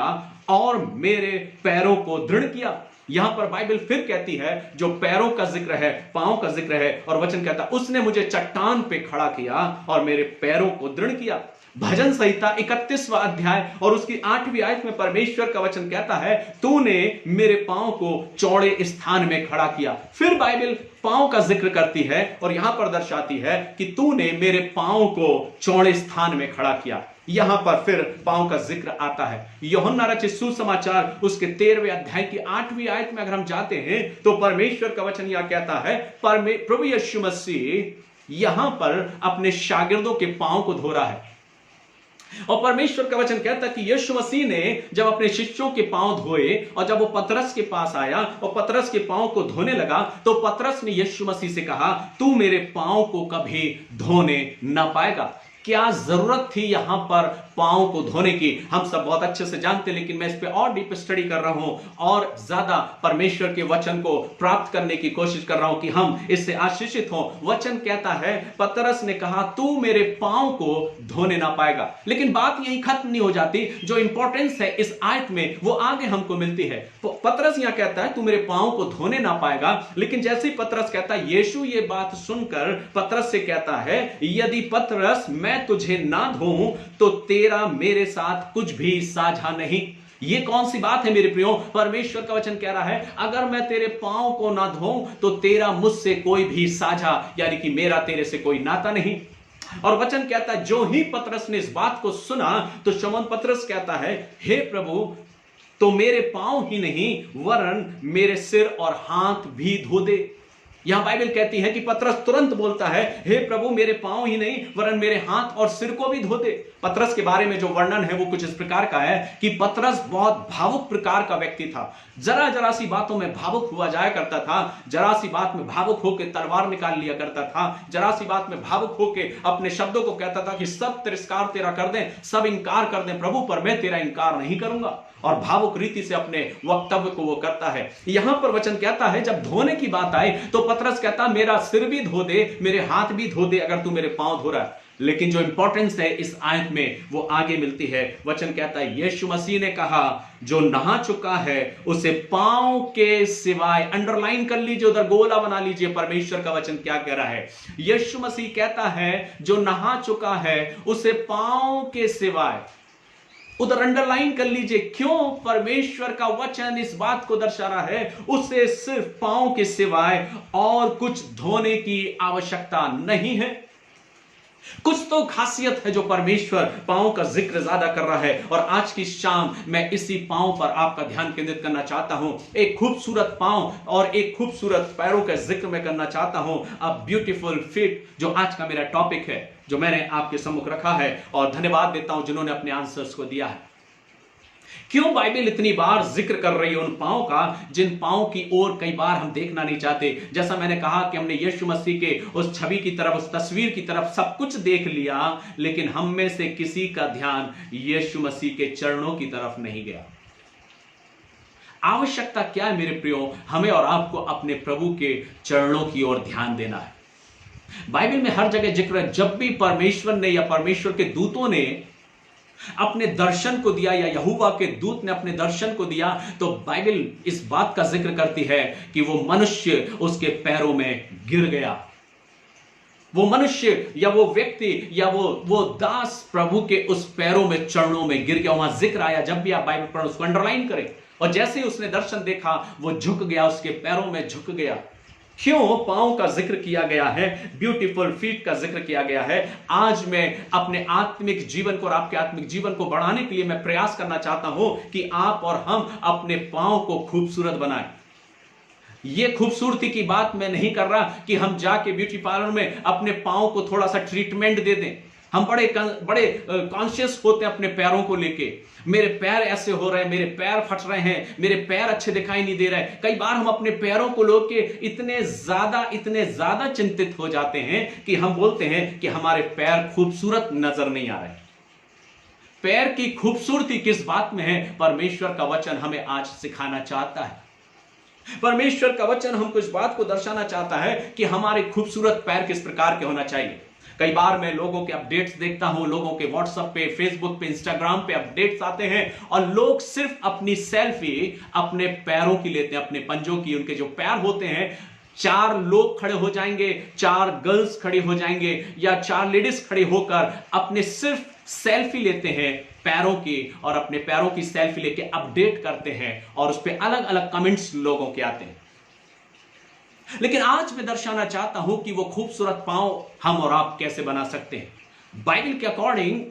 और मेरे पैरों को दृढ़ किया। यहां पर बाइबल फिर कहती है, जो पैरों का जिक्र है, पांव का जिक्र है, और वचन कहता है, उसने मुझे चट्टान पे खड़ा किया और मेरे पैरों को दृढ़ किया। भजन संहिता 31वां अध्याय और उसकी 8वीं आयत में परमेश्वर का वचन कहता है, तूने मेरे पांव को चौड़े स्थान में खड़ा किया। फिर बाइबल पांव का जिक्र करती है और यहां पर दर्शाती है कि तूने मेरे पांव को चौड़े स्थान में खड़ा किया। यहां पर फिर पांव का जिक्र आता है। यूहन्ना रचित सुसमाचार उसके 13वें अध्याय की 8वीं आयत में अगर हम जाते हैं तो परमेश्वर का वचन यह कहता है, प्रभु यीशु मसीह यहां पर अपने शागिर्दों के पांव को धो रहा है। और परमेश्वर का वचन कहता है कि यीशु मसीह ने जब अपने शिष्यों के पांव धोए और जब वो पतरस के पास आया और पतरस के पांव को धोने लगा, तो पतरस ने यीशु मसीह से कहा, तू मेरे पांव को कभी धोने ना पाएगा। क्या जरूरत थी यहां पर पांव को धोने की, हम सब बहुत अच्छे से जानते, लेकिन मैं इस पे और डीप स्टडी कर रहा हूं और ज्यादा परमेश्वर के वचन को प्राप्त करने की कोशिश कर रहा हूं कि हम इससे आशीषित हों। वचन कहता है, पतरस ने कहा तू मेरे पांव को धोने ना पाएगा। लेकिन बात यही खत्म नहीं हो जाती, जो इंपॉर्टेंस है इस आयत में वो आगे हमको मिलती है। पतरस यहां कहता है तू मेरे पांव को धोने ना पाएगा, लेकिन जैसे ही पतरस कहता है, यीशु ये बात सुनकर पतरस से कहता है, यदि पतरस मैं तुझे ना धोऊं तो तेरा मेरे साथ कुछ भी साझा नहीं। ये कौन सी बात है मेरे प्रियो? परमेश्वर का वचन कह रहा है, अगर मैं तेरे पांव को ना धोऊं तो तेरा मुझसे कोई भी साझा, यानी कि मेरा तेरे से कोई नाता नहीं। और वचन कहता है, जो ही पतरस ने इस बात को सुना तो शमौन पतरस कहता है, हे प्रभु, तो मेरे पांव ही नहीं वरन मेरे सिर और हाथ भी धो दे। यहां बाइबल कहती है कि पतरस तुरंत बोलता है, हे प्रभु, मेरे पांव ही नहीं वरन मेरे हाथ और सिर को भी धो दे। पतरस के बारे में जो वर्णन है वो कुछ इस प्रकार का है कि पतरस बहुत भावुक प्रकार का व्यक्ति था। जरा सी बातों में भावुक हुआ जाया करता था, जरा सी बात में भावुक होकर तलवार निकाल लिया करता था, जरा सी बात में भावुक होकर अपने शब्दों को कहता था कि सब तिरस्कार तेरा कर दें, सब इनकार कर दें प्रभु, पर मैं तेरा इनकार नहीं करूंगा। और भावुक रीति से अपने वक्तव्य को वो करता है। यहां पर वचन कहता है, जब धोने की बात आई तो पतरस कहता, मेरा सिर भी धो दे, मेरे हाथ भी धो दे, अगर तू मेरे पांव धो रहा है। लेकिन जो इंपॉर्टेंस है इस आयत में वो आगे मिलती है। वचन कहता है, यीशु मसीह ने कहा, जो नहा चुका है उसे पांव के सिवाय, अंडरलाइन कर लीजिए, उधर गोला बना लीजिए, परमेश्वर का वचन क्या कह रहा है। यीशु मसीह कहता है, जो नहा चुका है उसे पांव के सिवाय, उधर अंडरलाइन कर लीजिए। क्यों? परमेश्वर का वचन इस बात को दर्शा रहा है, उसे सिर्फ पांव के सिवाय और कुछ धोने की आवश्यकता नहीं है। कुछ तो खासियत है जो परमेश्वर पांव का जिक्र ज्यादा कर रहा है, और आज की शाम मैं इसी पांव पर आपका ध्यान केंद्रित करना चाहता हूं। एक खूबसूरत पांव और एक खूबसूरत पैरों का जिक्र मैं करना चाहता हूं। अ ब्यूटीफुल फीट, जो आज का मेरा टॉपिक है, जो मैंने आपके सम्मुख रखा है, और धन्यवाद देता हूं जिन्होंने अपने आंसर्स को दिया है। क्यों बाइबल इतनी बार जिक्र कर रही है उन पांव का, जिन पांव की ओर कई बार हम देखना नहीं चाहते। जैसा मैंने कहा कि हमने यीशु मसीह के उस छवि की तरफ, उस तस्वीर की तरफ सब कुछ देख लिया, लेकिन हम में से किसी का ध्यान यीशु मसीह के चरणों की तरफ नहीं गया। आवश्यकता क्या है मेरे प्रियो? हमें और आपको अपने प्रभु के चरणों की ओर ध्यान देना है। बाइबल में हर जगह जिक्र है, जब भी परमेश्वर ने या परमेश्वर के दूतों ने अपने दर्शन को दिया, या यहोवा के दूत ने अपने दर्शन को दिया, तो बाइबल इस बात का जिक्र करती है कि वो मनुष्य उसके पैरों में गिर गया। वो मनुष्य या वो व्यक्ति या वो दास प्रभु के उस पैरों में, चरणों में गिर गया। वहां जिक्र आया, जब भी आप बाइबल पढ़ो उसको अंडरलाइन करें। और जैसे ही उसने दर्शन देखा वो झुक गया, उसके पैरों में झुक गया। क्यों? पांव का जिक्र किया गया है, ब्यूटीफुल फीट का जिक्र किया गया है। आज मैं अपने आत्मिक जीवन को और आपके आत्मिक जीवन को बढ़ाने के लिए मैं प्रयास करना चाहता हूं कि आप और हम अपने पांव को खूबसूरत बनाएं। ये खूबसूरती की बात मैं नहीं कर रहा कि हम जाके ब्यूटी पार्लर में अपने पांव को थोड़ा सा ट्रीटमेंट दे दें। हम बड़े कॉन्शियस होते हैं अपने पैरों को लेके, मेरे पैर ऐसे हो रहे हैं, मेरे पैर फट रहे हैं, मेरे पैर अच्छे दिखाई नहीं दे रहे। कई बार हम अपने पैरों को लेके इतने ज्यादा चिंतित हो जाते हैं कि हम बोलते हैं कि हमारे पैर खूबसूरत नजर नहीं आ रहे। पैर की खूबसूरती किस बात में है? परमेश्वर का वचन हमें आज सिखाना चाहता है। परमेश्वर का वचन हमको इस बात को दर्शाना चाहता है कि हमारे खूबसूरत पैर किस प्रकार के होना चाहिए। कई बार मैं लोगों के अपडेट्स देखता हूं, लोगों के व्हाट्सएप पे, फेसबुक पे, इंस्टाग्राम पे अपडेट्स आते हैं, और लोग सिर्फ अपनी सेल्फी अपने पैरों की लेते हैं, अपने पंजों की। उनके जो पैर होते हैं, 4 लोग खड़े हो जाएंगे, 4 गर्ल्स खड़ी हो जाएंगे, या 4 लेडीज खड़े होकर अपने सिर्फ सेल्फी लेते हैं पैरों की, और अपने पैरों की सेल्फी लेके अपडेट करते हैं, और उस पर अलग अलग कमेंट्स लोगों के आते हैं। लेकिन आज मैं दर्शाना चाहता हूं कि वो खूबसूरत पांव हम और आप कैसे बना सकते हैं। बाइबल के अकॉर्डिंग,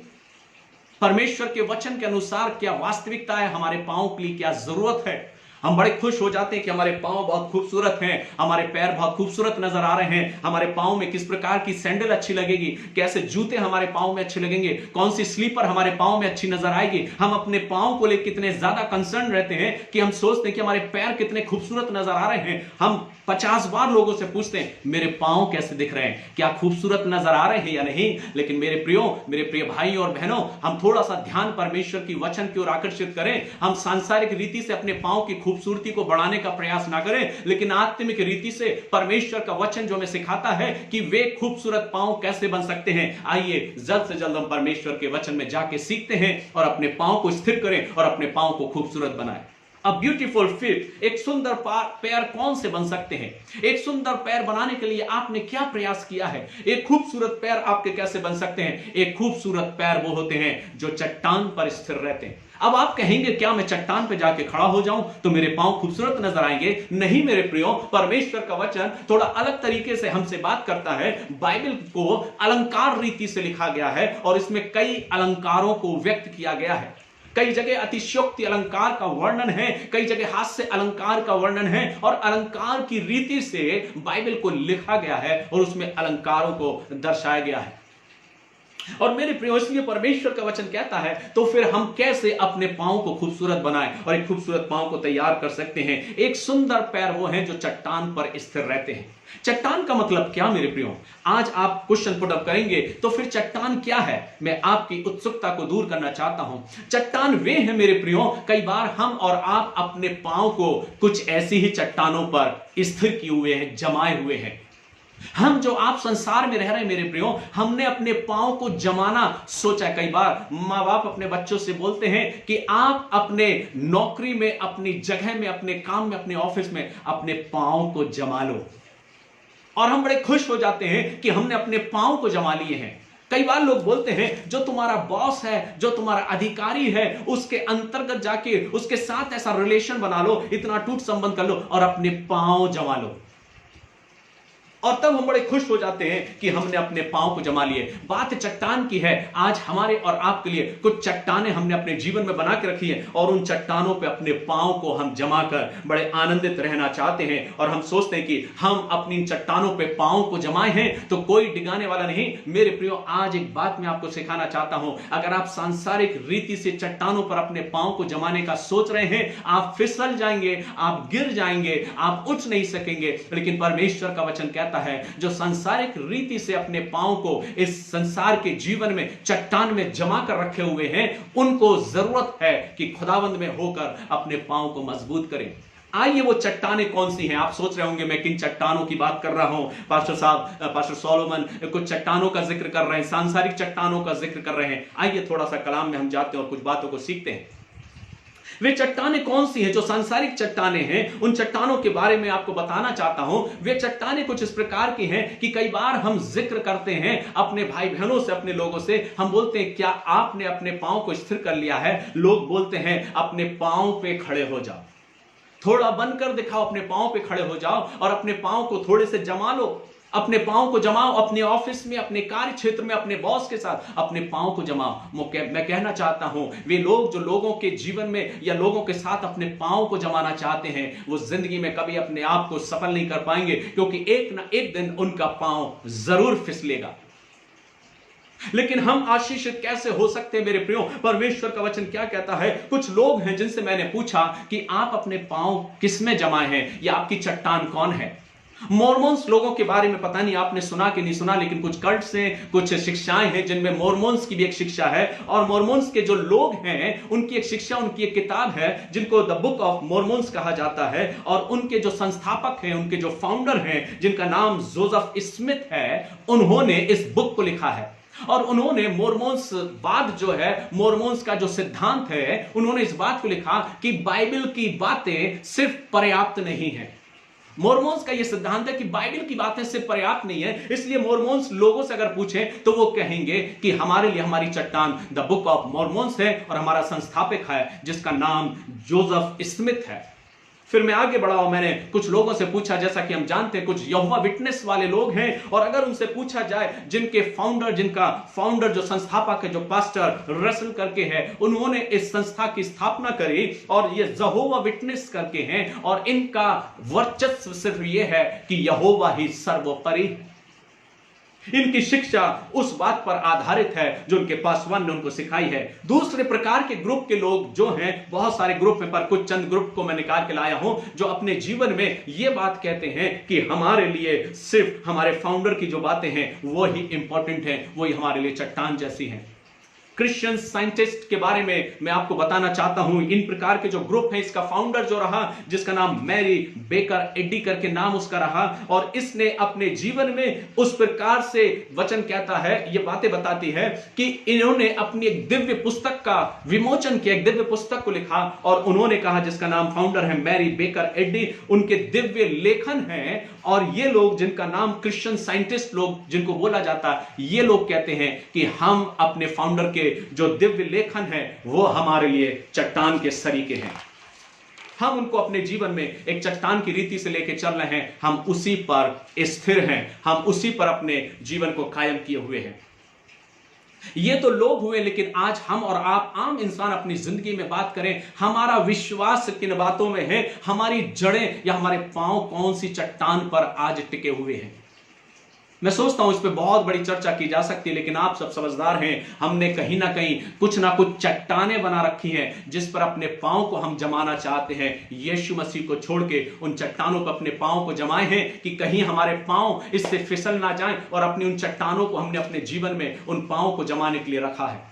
परमेश्वर के वचन के अनुसार क्या वास्तविकता है, हमारे पांव के लिए क्या जरूरत है, हम बड़े खुश हो जाते हैं कि हमारे पांव बहुत खूबसूरत हैं, हमारे पैर बहुत खूबसूरत नजर आ रहे हैं, हमारे पांव में किस प्रकार की सैंडल अच्छी लगेगी, कैसे जूते हमारे पांव में अच्छे लगेंगे, कौन सी स्लीपर हमारे पांव में अच्छी नजर आएगी। हम अपने पांव को लेकर कितने ज्यादा कंसर्न रहते हैं कि हम सोचते हैं कि हमारे पैर कितने खूबसूरत नजर आ रहे हैं। हम 50 बार लोगों से पूछते हैं मेरे पांव कैसे दिख रहे हैं, क्या खूबसूरत नजर आ रहे हैं या नहीं। लेकिन मेरे प्रिय भाइयों और बहनों, हम थोड़ा सा ध्यान परमेश्वर की वचन की ओर आकर्षित करें। हम सांसारिक रीति से अपने पांव की खूबसूरती को बढ़ाने का प्रयास ना करें, लेकिन आत्मिक रीति से परमेश्वर का वचन जो हमें सिखाता है कि वे खूबसूरत पांव कैसे बन सकते हैं। आइए जल्द से जल्द हम परमेश्वर के वचन में जाके सीखते हैं और अपने पांव को स्थिर करें और अपने पांव को खूबसूरत बनाएं। अ ब्यूटीफुल फीट, एक सुंदर पैर कौन से बन सकते हैं। एक सुंदर पैर बनाने के लिए आपने क्या प्रयास किया है। एक खूबसूरत पैर आपके कैसे बन सकते हैं। एक खूबसूरत पैर वो होते हैं जो चट्टान पर स्थिर रहते हैं। अब आप कहेंगे क्या मैं चट्टान पे जाके खड़ा हो जाऊं तो मेरे पांव खूबसूरत नजर आएंगे। नहीं मेरे प्रियो, परमेश्वर का वचन थोड़ा अलग तरीके से हमसे बात करता है। बाइबल को अलंकार रीति से लिखा गया है और इसमें कई अलंकारों को व्यक्त किया गया है। कई जगह अतिशयोक्ति अलंकार का वर्णन है, कई जगह हास्य अलंकार का वर्णन है और अलंकार की रीति से बाइबल को लिखा गया है और उसमें अलंकारों को दर्शाया गया है। और मेरे प्रियो, इसलिए परमेश्वर का वचन कहता है तो फिर हम कैसे अपने पांव को खूबसूरत बनाएं और एक खूबसूरत पांव को तैयार कर सकते हैं। एक सुंदर पैर वो हैं जो चट्टान पर स्थिर रहते हैं। चट्टान का मतलब क्या मेरे प्रियो, आज आप क्वेश्चन पुट अप करेंगे तो फिर चट्टान क्या है, मैं आपकी उत्सुकता को दूर करना चाहता हूं। चट्टान वे हैं मेरे प्रियो, कई बार हम और आप अपने पांव को कुछ ऐसी ही चट्टानों पर स्थिर किए हुए हैं, जमाए हुए हैं। हम जो आप संसार में रह रहे हैं मेरे प्रियो, हमने अपने पांव को जमाना सोचा। कई बार माँ बाप अपने बच्चों से बोलते हैं कि आप अपने नौकरी में, अपनी जगह में, अपने काम में, अपने ऑफिस में अपने पांव को जमा लो, और हम बड़े खुश हो जाते हैं कि हमने अपने पांव को जमा लिए हैं। कई बार लोग बोलते हैं जो तुम्हारा बॉस है, जो तुम्हारा अधिकारी है, उसके अंतर्गत जाके उसके साथ ऐसा रिलेशन बना लो, इतना टूट संबंध कर लो और अपने पांव जमा लो, और तब हम बड़े खुश हो जाते हैं कि हमने अपने पांव को जमा लिए। बात चट्टान की है। आज हमारे और आपके लिए कुछ चट्टानें हमने अपने जीवन में बना के रखी है और उन चट्टानों पे अपने पांव को हम जमा कर बड़े आनंदित रहना चाहते हैं और हम सोचते हैं कि हम अपनी चट्टानों पे पांव को जमाए हैं तो कोई डिगाने वाला नहीं। मेरे प्रियो, आज एक बात मैं आपको सिखाना चाहता हूं। अगर आप सांसारिक रीति से चट्टानों पर अपने पांव को जमाने का सोच रहे हैं, आप फिसल जाएंगे, आप गिर जाएंगे, आप उठ नहीं सकेंगे। लेकिन परमेश्वर का वचन कहता है जो सांसारिक रीति से अपने पांव को इस संसार के जीवन में चट्टान में जमा कर रखे हुए हैं, उनको जरूरत है कि खुदावंद में होकर अपने पांव को मजबूत करें। आइए वो चट्टानें कौन सी हैं। आप सोच रहे होंगे मैं किन चट्टानों की बात कर रहा हूं। पास्टर साहब, पास्टर सोलोमन कुछ चट्टानों का जिक्र कर रहे हैं, सांसारिक चट्टानों का जिक्र कर रहे हैं। आइए थोड़ा सा कलाम में हम जाते हैं और कुछ बातों को सीखते हैं। वे चट्टानें कौन सी हैं जो सांसारिक चट्टानें हैं, उन चट्टानों के बारे में आपको बताना चाहता हूं। वे चट्टानें कुछ इस प्रकार की हैं कि कई बार हम जिक्र करते हैं अपने भाई बहनों से, अपने लोगों से, हम बोलते हैं क्या आपने अपने पांव को स्थिर कर लिया है। लोग बोलते हैं अपने पांव पे खड़े हो जाओ, थोड़ा बनकर दिखाओ, अपने पांव पे खड़े हो जाओ और अपने पांव को थोड़े से जमा लो। अपने पांव को जमाओ, अपने ऑफिस में, अपने कार्य क्षेत्र में, अपने बॉस के साथ अपने पांव को जमाओ। मैं कहना चाहता हूं वे लोग जो लोगों के जीवन में या लोगों के साथ अपने पांव को जमाना चाहते हैं, वो जिंदगी में कभी अपने आप को सफल नहीं कर पाएंगे, क्योंकि एक ना एक दिन उनका पांव जरूर फिसलेगा। लेकिन हम आशीषित कैसे हो सकते हैं मेरे प्रियो? परमेश्वर का वचन क्या कहता है? कुछ लोग हैं जिनसे मैंने पूछा कि आप अपने पांव किस में जमाए हैं या आपकी चट्टान कौन है। मोर्मोन्स लोगों के बारे में पता नहीं आपने सुना कि नहीं सुना, लेकिन कुछ कल्ट्स हैं, कुछ शिक्षाएं हैं जिनमें मोर्मोन्स की भी एक शिक्षा है। और मोर्मोन्स के जो लोग हैं उनकी एक शिक्षा, उनकी एक किताब है जिनको द बुक ऑफ मोर्मोन्स कहा जाता है। और उनके जो संस्थापक हैं, उनके जो फाउंडर हैं, जिनका नाम जोसेफ स्मिथ है, उन्होंने इस बुक को लिखा है। और उन्होंने मोर्मोन्स बाद जो है, मोर्मोन्स का जो सिद्धांत है, उन्होंने इस बात को लिखा कि बाइबल की बातें सिर्फ पर्याप्त नहीं है। मोर्मोन्स का यह सिद्धांत है कि बाइबल की बातें सिर्फ पर्याप्त नहीं है। इसलिए मोर्मोन्स लोगों से अगर पूछें तो वो कहेंगे कि हमारे लिए हमारी चट्टान द बुक ऑफ मोर्मोन्स है और हमारा संस्थापक है जिसका नाम जोसेफ स्मिथ है। फिर मैं आगे बढ़ा और मैंने कुछ लोगों से पूछा, जैसा कि हम जानते हैं कुछ यहोवा विटनेस वाले लोग हैं, और अगर उनसे पूछा जाए जिनका फाउंडर जो संस्थापक है, जो पास्टर रसल करके है, उन्होंने इस संस्था की स्थापना करी और ये यहोवा विटनेस करके हैं, और इनका वर्चस्व सिर्फ ये है कि यहोवा ही सर्वोपरि है। इनकी शिक्षा उस बात पर आधारित है जो उनके पासवान ने उनको सिखाई है। दूसरे प्रकार के ग्रुप के लोग जो हैं, बहुत सारे ग्रुप में, पर कुछ चंद ग्रुप को मैं निकाल के लाया हूं, जो अपने जीवन में यह बात कहते हैं कि हमारे लिए सिर्फ हमारे फाउंडर की जो बातें हैं वो ही इंपॉर्टेंट हैं, वो ही हमारे लिए चट्टान जैसी हैं। क्रिश्चियन साइंटिस्ट के बारे में मैं आपको बताना चाहता हूं। इन प्रकार के जो ग्रुप है, इसका फाउंडर जो रहा, जिसका नाम मैरी बेकर एडी करके नाम उसका रहा, और इसने अपने जीवन में उस प्रकार से वचन कहता है, ये बातें बताती है कि इन्होंने अपनी एक दिव्य पुस्तक का विमोचन किया, एक दिव्य पुस्तक को लिखा, और उन्होंने कहा, जिसका नाम फाउंडर है मैरी बेकर एडी, उनके दिव्य लेखन हैं, और ये लोग जिनका नाम क्रिश्चियन साइंटिस्ट लोग जिनको बोला जाता है, ये लोग कहते हैं कि हम अपने फाउंडर के जो दिव्य लेखन है वो हमारे लिए चट्टान के सरीखे हैं। हम उनको अपने जीवन में एक चट्टान की रीति से लेकर चल रहे हैं, हम उसी पर स्थिर हैं, हम उसी पर अपने जीवन को कायम किए हुए हैं। ये तो लोग हुए, लेकिन आज हम और आप आम इंसान अपनी जिंदगी में बात करें, हमारा विश्वास किन बातों में है, हमारी जड़ें या हमारे पांव कौन सी चट्टान पर आज टिके हुए हैं। मैं सोचता हूं इस पे बहुत बड़ी चर्चा की जा सकती है, लेकिन आप सब समझदार हैं, हमने कहीं ना कहीं कुछ ना कुछ चट्टानें बना रखी हैं जिस पर अपने पांव को हम जमाना चाहते हैं। यीशु मसीह को छोड़ के उन चट्टानों पर अपने पांव को जमाए हैं कि कहीं हमारे पांव इससे फिसल ना जाएं, और अपनी उन चट्टानों को हमने अपने जीवन में उन पांव को जमाने के लिए रखा है।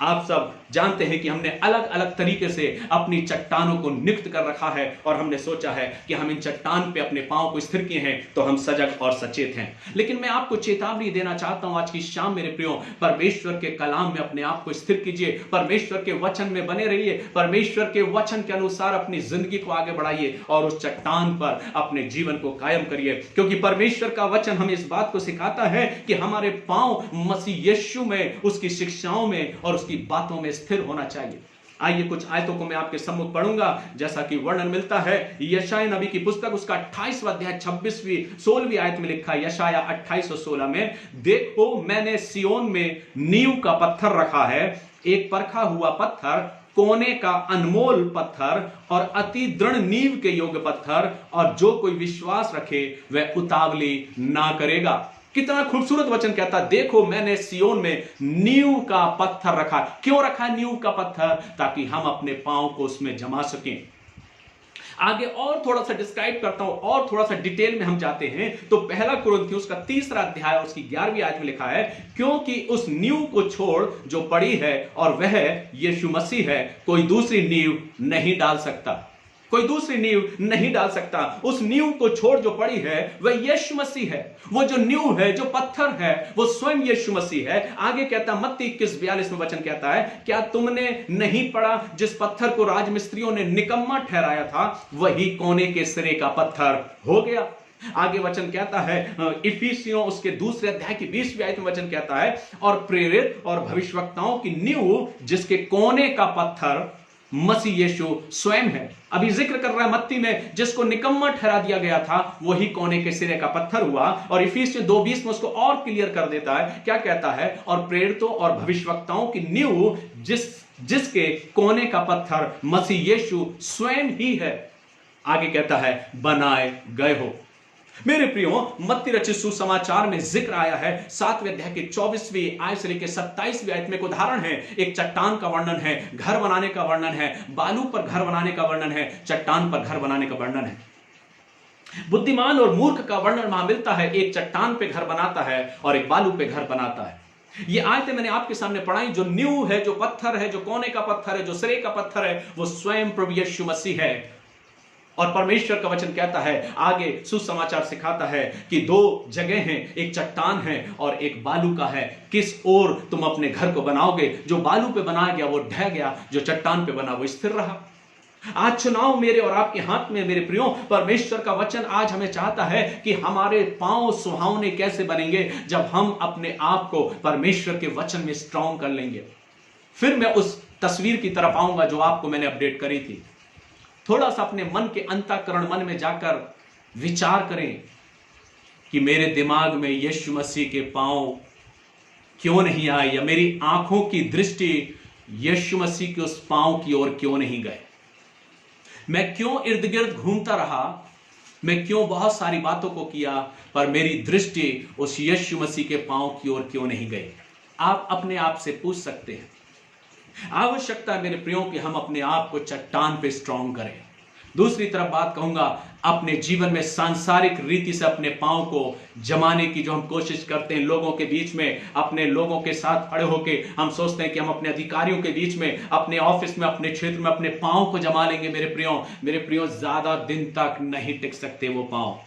आप सब जानते हैं कि हमने अलग अलग तरीके से अपनी चट्टानों को नियुक्त कर रखा है, और हमने सोचा है कि हम इन चट्टान पे अपने पांव को स्थिर किए हैं तो हम सजग और सचेत हैं। लेकिन मैं आपको चेतावनी देना चाहता हूं आज की शाम मेरे प्रियो, परमेश्वर के कलाम में अपने आप को स्थिर कीजिए, परमेश्वर के वचन में बने रहिए, परमेश्वर के वचन के अनुसार अपनी जिंदगी को आगे बढ़ाइए और उस चट्टान पर अपने जीवन को कायम करिए, क्योंकि परमेश्वर का वचन हमें इस बात को सिखाता है कि हमारे पांव मसीह यीशु में, उसकी शिक्षाओं में और उसकी बातों में स्थिर होना चाहिए। आइए कुछ आयतों को मैं आपके सम्मुख पढ़ूंगा, जैसा कि वर्णन मिलता है यशाया नबी की पुस्तक, उसका 28वां अध्याय 26वीं-16वीं आयत में लिखा है, यशाया 28 और 16 में, देखो मैंने सियोन में नींव का पत्थर रखा है, एक परखा हुआ पत्थर, कोने का अनमोल पत्थर और अति दृढ़ नींव के योग्य पत्थर, और जो कोई विश्वास रखे वह उतावली ना करेगा। कितना खूबसूरत वचन कहता है, देखो मैंने सियोन में नींव का पत्थर रखा। क्यों रखा नींव का पत्थर? ताकि हम अपने पांव को उसमें जमा सकें। आगे और थोड़ा सा डिस्क्राइब करता हूं, और थोड़ा सा डिटेल में हम जाते हैं, तो पहला कुरिन्थियों का 3रा अध्याय उसकी 11वीं आयत में लिखा है, क्योंकि उस नींव को छोड़ जो पड़ी है और वह यीशु मसीह है, कोई दूसरी नींव नहीं डाल सकता। कोई दूसरी नींव नहीं डाल सकता। उस नींव को छोड़ जो पड़ी है वह यीशु मसीह है। वो जो नींव है, जो पत्थर है, वो स्वयं यीशु मसीह है। आगे कहता, मत्ती 21:42 में वचन कहता है, क्या तुमने नहीं पढ़ा, जिस पत्थर को राजमिस्त्रियों ने निकम्मा ठहराया था, वही कोने के सिरे का पत्थर हो गया। आगे वचन कहता है, इफिसियों उसके 2 अध्याय की 20वीं आयत में वचन कहता है, और प्रेरित और भविष्यवक्ताओं की नींव जिसके कोने का पत्थर मसीह यीशु स्वयं है। अभी जिक्र कर रहा है मत्ती में, जिसको निकम्मा ठहरा दिया गया था वही कोने के सिरे का पत्थर हुआ। और इफिसियों 2:20 में उसको और क्लियर कर देता है, क्या कहता है, और प्रेरितों और भविष्यवक्ताओं की नींव जिसके कोने का पत्थर मसीह यीशु स्वयं ही है, आगे कहता है, बनाए गए हो। मेरे प्रियो, मत्ती रचित सुसमाचार में जिक्र आया है 7वें अध्याय के 24वीं आयत से लेकर 27वीं आयत में एक उदाहरण है। एक चट्टान का वर्णन है, घर बनाने का वर्णन है, बालू पर घर बनाने का वर्णन है, चट्टान पर घर बनाने का वर्णन है। बुद्धिमान और मूर्ख का वर्णन वहां मिलता है, एक चट्टान पे घर बनाता है और एक बालू पे घर बनाता है। ये आयतें मैंने आपके सामने पढ़ाई। जो नींव है, जो पत्थर है, जो कोने का पत्थर है, जो सिरे का पत्थर है, वो स्वयं प्रभु यीशु मसीह है। और परमेश्वर का वचन कहता है, आगे सुसमाचार सिखाता है कि 2 जगह हैं, एक चट्टान है और एक बालू का है। किस ओर तुम अपने घर को बनाओगे? जो बालू पे बनाया गया वो ढह गया, जो चट्टान पे बना वो स्थिर रहा। आज चुनाव मेरे और आपके हाथ में मेरे प्रियो। परमेश्वर का वचन आज हमें चाहता है कि हमारे पांव सुहावने कैसे बनेंगे, जब हम अपने आप को परमेश्वर के वचन में स्ट्रॉन्ग कर लेंगे। फिर मैं उस तस्वीर की तरफ आऊंगा जो आपको मैंने अपडेट करी थी। थोड़ा सा अपने मन के अंतःकरण मन में जाकर विचार करें कि मेरे दिमाग में यीशु मसीह के पांव क्यों नहीं आए, या मेरी आंखों की दृष्टि यीशु मसीह के उस पांव की ओर क्यों नहीं गए। मैं क्यों इर्द गिर्द घूमता रहा, मैं क्यों बहुत सारी बातों को किया, पर मेरी दृष्टि उस यीशु मसीह के पांव की ओर क्यों नहीं गई। आप अपने आप से पूछ सकते हैं। आवश्यकता है मेरे प्रियो कि हम अपने आप को चट्टान पे स्ट्रांग करें। दूसरी तरफ बात कहूंगा, अपने जीवन में सांसारिक रीति से अपने पांव को जमाने की जो हम कोशिश करते हैं, लोगों के बीच में अपने लोगों के साथ खड़े होकर हम सोचते हैं कि हम अपने अधिकारियों के बीच में, अपने ऑफिस में, अपने क्षेत्र में अपने पांव को जमा लेंगे। मेरे प्रियो ज्यादा दिन तक नहीं टिक सकते वो पांव।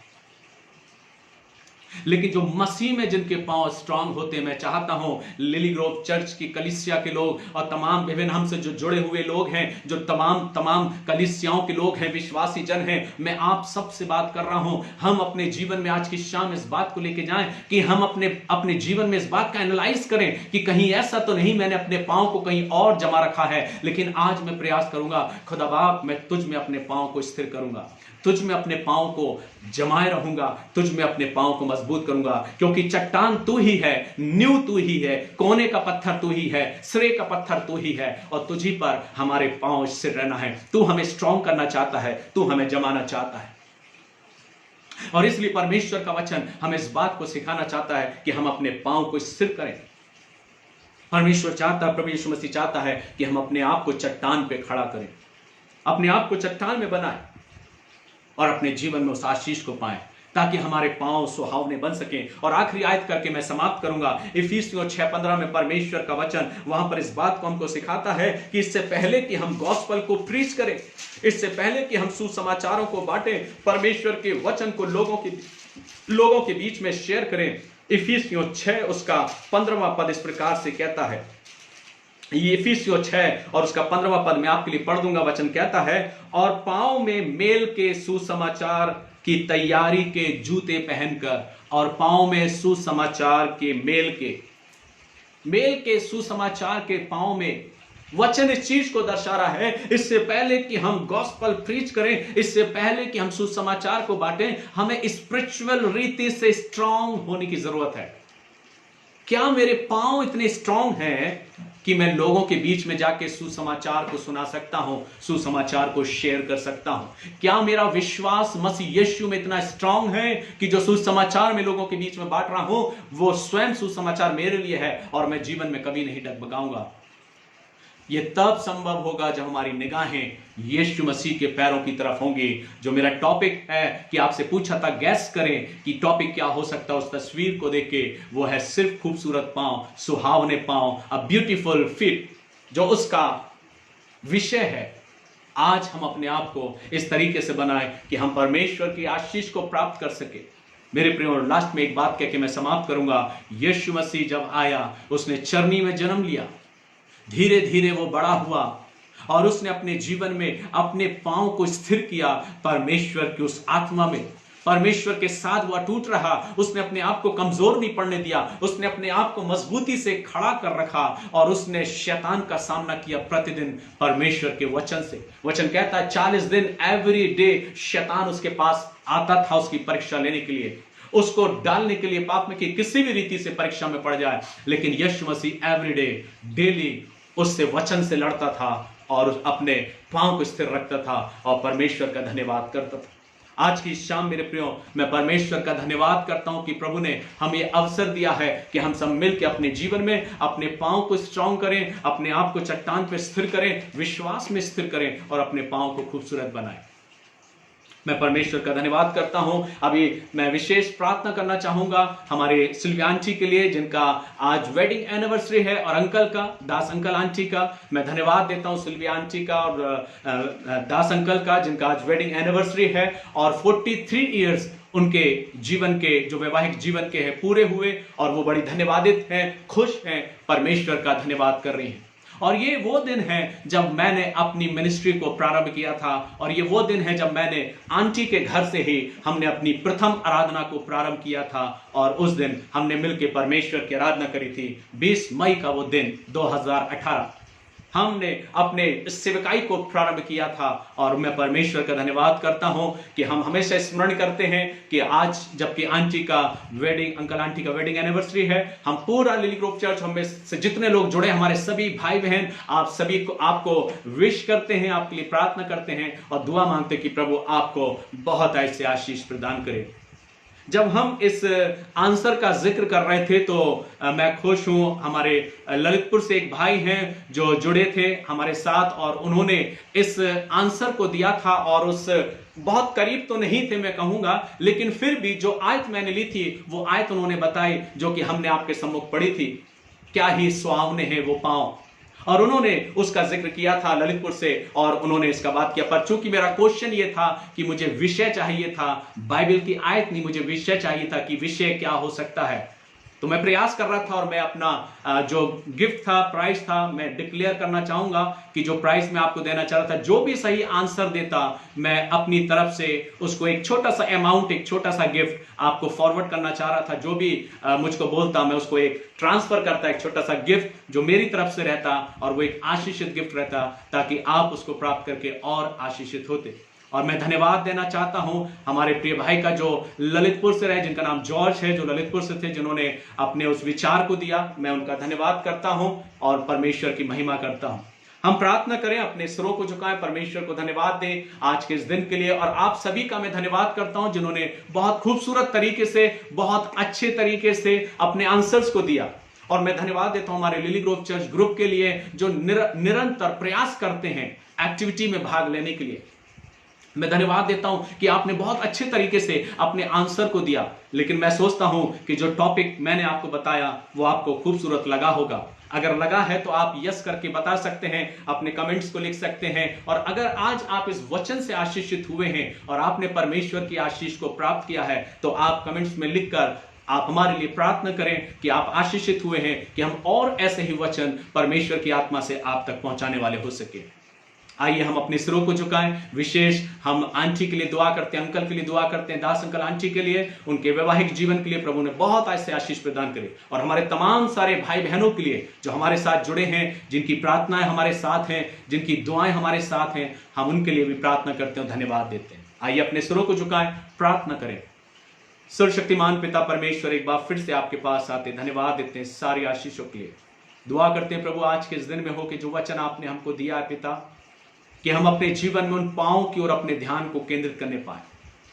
लेकिन जो मसीह में जिनके पांव स्ट्रांग होते हैं, मैं चाहता हूं लिली ग्रोव चर्च की कलीसिया के लोग और तमाम विभिन्न हमसे जो जुड़े हुए लोग हैं, जो तमाम कलीसियाओं के लोग हैं, विश्वासी जन हैं, मैं आप सबसे बात कर रहा हूं, हम अपने जीवन में आज की शाम इस बात को लेके जाएं कि हम अपने जीवन में इस बात का एनालाइज करें कि कहीं ऐसा तो नहीं मैंने अपने पांव को कहीं और जमा रखा है। लेकिन आज मैं प्रयास करूंगा, खुदा बाप, मैं तुझ में अपने पांव को स्थिर करूंगा, तुझ में अपने पांव को जमाए रहूंगा, तुझ में अपने पांव को मजबूत करूंगा, क्योंकि चट्टान तू ही है, नींव तू ही है, कोने का पत्थर तू ही है, सिरे का पत्थर तू ही है, और तुझी पर हमारे पांव स्थिर रहना है। तू हमें स्ट्रांग करना चाहता है, तू हमें जमाना चाहता है। और इसलिए परमेश्वर का वचन हमें इस बात को सिखाना चाहता है कि हम अपने पांव को स्थिर करें। परमेश्वर चाहता है, प्रभु यीशु मसीह चाहता है कि हम अपने आप को चट्टान पे खड़ा करें, अपने आप को चट्टान में बनाएं और अपने जीवन में उस आशीष को पाएं, ताकि हमारे पांव सुहावने बन सकें। और आखिरी आयत करके मैं समाप्त करूंगा। इफिसियों 6:15 में परमेश्वर का वचन वहां पर इस बात को हमको सिखाता है कि इससे पहले कि हम गॉस्पल को प्रीच करें, इससे पहले कि हम सुसमाचारों को बांटें, परमेश्वर के वचन को लोगों के बीच में शेयर करें, इफिसियों 6 उसका 15वां पद इस प्रकार से कहता है। ये इफिसियों 6 और उसका 15वां पद मैं आपके लिए पढ़ दूंगा। वचन कहता है, और पांव में मेल के सुसमाचार की तैयारी के जूते पहनकर, और पांव में सुसमाचार के मेल के सुसमाचार के पांव में, वचन इस चीज को दर्शा रहा है, इससे पहले कि हम गॉस्पल प्रीच करें, इससे पहले कि हम सुसमाचार को बांटें, हमें स्पिरिचुअल रीति से स्ट्रांग होने की जरूरत है। क्या मेरे पांव इतने स्ट्रांग हैं कि मैं लोगों के बीच में जाके सुसमाचार को सुना सकता हूं, सुसमाचार को शेयर कर सकता हूं? क्या मेरा विश्वास मसीह यीशु में इतना स्ट्रांग है कि जो सुसमाचार में लोगों के बीच में बांट रहा हूं, वो स्वयं सुसमाचार मेरे लिए है और मैं जीवन में कभी नहीं डगमगाऊंगा? ये तब संभव होगा जब हमारी निगाहें यीशु मसीह के पैरों की तरफ होंगी। जो मेरा टॉपिक है कि आपसे पूछा था, गैस करें कि टॉपिक क्या हो सकता है उस तस्वीर को देख के, वो है सिर्फ खूबसूरत पांव, सुहावने पांव, अ ब्यूटीफुल फीट, जो उसका विषय है। आज हम अपने आप को इस तरीके से बनाएं कि हम परमेश्वर की आशीष को प्राप्त कर सके। मेरे प्रियो, लास्ट में एक बात कह के मैं समाप्त करूंगा। यीशु मसीह जब आया, उसने चरनी में जन्म लिया, धीरे धीरे वो बड़ा हुआ और उसने अपने जीवन में अपने पांव को स्थिर किया परमेश्वर की उस आत्मा में। परमेश्वर के साथ वह टूट रहा, उसने अपने आप को कमजोर नहीं पड़ने दिया, उसने अपने आप को मजबूती से खड़ा कर रखा और उसने शैतान का सामना किया प्रतिदिन परमेश्वर के वचन से। वचन कहता है 40 दिन एवरी डे शैतान उसके पास आता था उसकी परीक्षा लेने के लिए, उसको डालने के लिए पाप में कि किसी भी रीति से परीक्षा में पड़ जाए। लेकिन यीशु मसीह एवरी डे डेली उससे वचन से लड़ता था और अपने पांव को स्थिर रखता था और परमेश्वर का धन्यवाद करता था। आज की शाम मेरे प्रियो, मैं परमेश्वर का धन्यवाद करता हूं कि प्रभु ने हमें अवसर दिया है कि हम सब मिलकर अपने जीवन में अपने पांव को स्ट्रांग करें, अपने आप को चट्टान पर स्थिर करें, विश्वास में स्थिर करें और अपने पांव को खूबसूरत बनाएं। मैं परमेश्वर का धन्यवाद करता हूं। अभी मैं विशेष प्रार्थना करना चाहूंगा हमारे सिल्वियांची के लिए, जिनका आज वेडिंग एनिवर्सरी है, और अंकल का, दास अंकल आंटी का मैं धन्यवाद देता हूं, सिल्वियांची का और दास अंकल का, जिनका आज वेडिंग एनिवर्सरी है और 43 इयर्स उनके जीवन के, जो वैवाहिक जीवन के हैं, पूरे हुए और वो बड़ी धन्यवादित हैं, खुश हैं, परमेश्वर का धन्यवाद कर रही हैं। और ये वो दिन है जब मैंने अपनी मिनिस्ट्री को प्रारंभ किया था, और ये वो दिन है जब मैंने आंटी के घर से ही हमने अपनी प्रथम आराधना को प्रारंभ किया था, और उस दिन हमने मिलकर परमेश्वर की आराधना करी थी। 20 मई का वो दिन 2018। हमने अपने सेवकाई को प्रारंभ किया था। और मैं परमेश्वर का धन्यवाद करता हूं कि हम हमेशा स्मरण करते हैं कि आज जबकि आंटी का वेडिंग, अंकल आंटी का वेडिंग एनिवर्सरी है, हम पूरा लिली ग्रुप चर्च हमें से जितने लोग जुड़े, हमारे सभी भाई बहन, आप सभी को आपको विश करते हैं, आपके लिए प्रार्थना करते हैं और दुआ मांगते हैं कि प्रभु आपको बहुत ऐसे आशीष प्रदान करे। जब हम इस आंसर का जिक्र कर रहे थे तो मैं खुश हूं, हमारे ललितपुर से एक भाई हैं जो जुड़े थे हमारे साथ और उन्होंने इस आंसर को दिया था और उस बहुत करीब तो नहीं थे मैं कहूंगा, लेकिन फिर भी जो आयत मैंने ली थी वो आयत उन्होंने बताई जो कि हमने आपके सम्मुख पढ़ी थी, क्या ही सुहावने हैं वो पांव। और उन्होंने उसका जिक्र किया था ललितपुर से और उन्होंने इसका बात किया। पर चूंकि मेरा क्वेश्चन ये था कि मुझे विषय चाहिए था, बाइबल की आयत नहीं, मुझे विषय चाहिए था कि विषय क्या हो सकता है। तो मैं प्रयास कर रहा था और मैं अपना जो गिफ्ट था, प्राइस था, मैं डिक्लेयर करना चाहूंगा कि जो प्राइस मैं आपको देना चाह रहा था, जो भी सही आंसर देता मैं अपनी तरफ से उसको एक छोटा सा अमाउंट, एक छोटा सा गिफ्ट आपको फॉरवर्ड करना चाह रहा था। जो भी मुझको बोलता मैं उसको एक ट्रांसफर करता, एक छोटा सा गिफ्ट जो मेरी तरफ से रहता और वो एक आशीषित गिफ्ट रहता ताकि आप उसको प्राप्त करके और आशीषित होते। और मैं धन्यवाद देना चाहता हूं हमारे प्रिय भाई का जो ललितपुर से रहे, जिनका नाम जॉर्ज है, जो ललितपुर से थे, जिन्होंने अपने उस विचार को दिया। मैं उनका धन्यवाद करता हूं और परमेश्वर की महिमा करता हूं। हम प्रार्थना करें, अपने सिरों को झुकाएं, परमेश्वर को धन्यवाद दें आज के इस दिन के लिए। और आप सभी का मैं धन्यवाद करता हूं जिन्होंने बहुत खूबसूरत तरीके से, बहुत अच्छे तरीके से अपने आंसर्स को दिया। और मैं धन्यवाद देता हूं हमारे लिली ग्रुप चर्च ग्रुप के लिए जो निरंतर प्रयास करते हैं एक्टिविटी में भाग लेने के लिए। मैं धन्यवाद देता हूं कि आपने बहुत अच्छे तरीके से अपने आंसर को दिया। लेकिन मैं सोचता हूं कि जो टॉपिक मैंने आपको बताया वो आपको खूबसूरत लगा होगा। अगर लगा है तो आप यस करके बता सकते हैं, अपने कमेंट्स को लिख सकते हैं। और अगर आज आप इस वचन से आशीषित हुए हैं और आपने परमेश्वर की आशीष को प्राप्त किया है तो आप कमेंट्स में लिखकर आप हमारे लिए प्रार्थना करें कि आप आशीषित हुए हैं, कि हम और ऐसे ही वचन परमेश्वर की आत्मा से आप तक पहुंचाने वाले हो सके। आइए हम अपने सिरों को झुकाएं। विशेष हम आंटी के लिए दुआ करते हैं, अंकल के लिए दुआ करते हैं, दास अंकल आंटी के लिए, उनके वैवाहिक जीवन के लिए प्रभु ने बहुत ऐसे आशीष प्रदान करे। और हमारे तमाम सारे भाई बहनों के लिए जो हमारे साथ जुड़े हैं, जिनकी प्रार्थनाएं हमारे साथ हैं, जिनकी दुआएं हमारे साथ हैं, हम उनके लिए भी प्रार्थना करते हैं, धन्यवाद देते हैं। आइए अपने सिरों को झुकाएं, प्रार्थना करें। सर्वशक्तिमान पिता परमेश्वर, एक बार फिर से आपके पास आते धन्यवाद देते हैं सारी आशीषों के लिए। दुआ करते हैं प्रभु आज के इस दिन में हो कि जो वचन आपने हमको दिया है पिता, कि हम अपने जीवन में उन पांवों की ओर अपने ध्यान को केंद्रित करने पाए।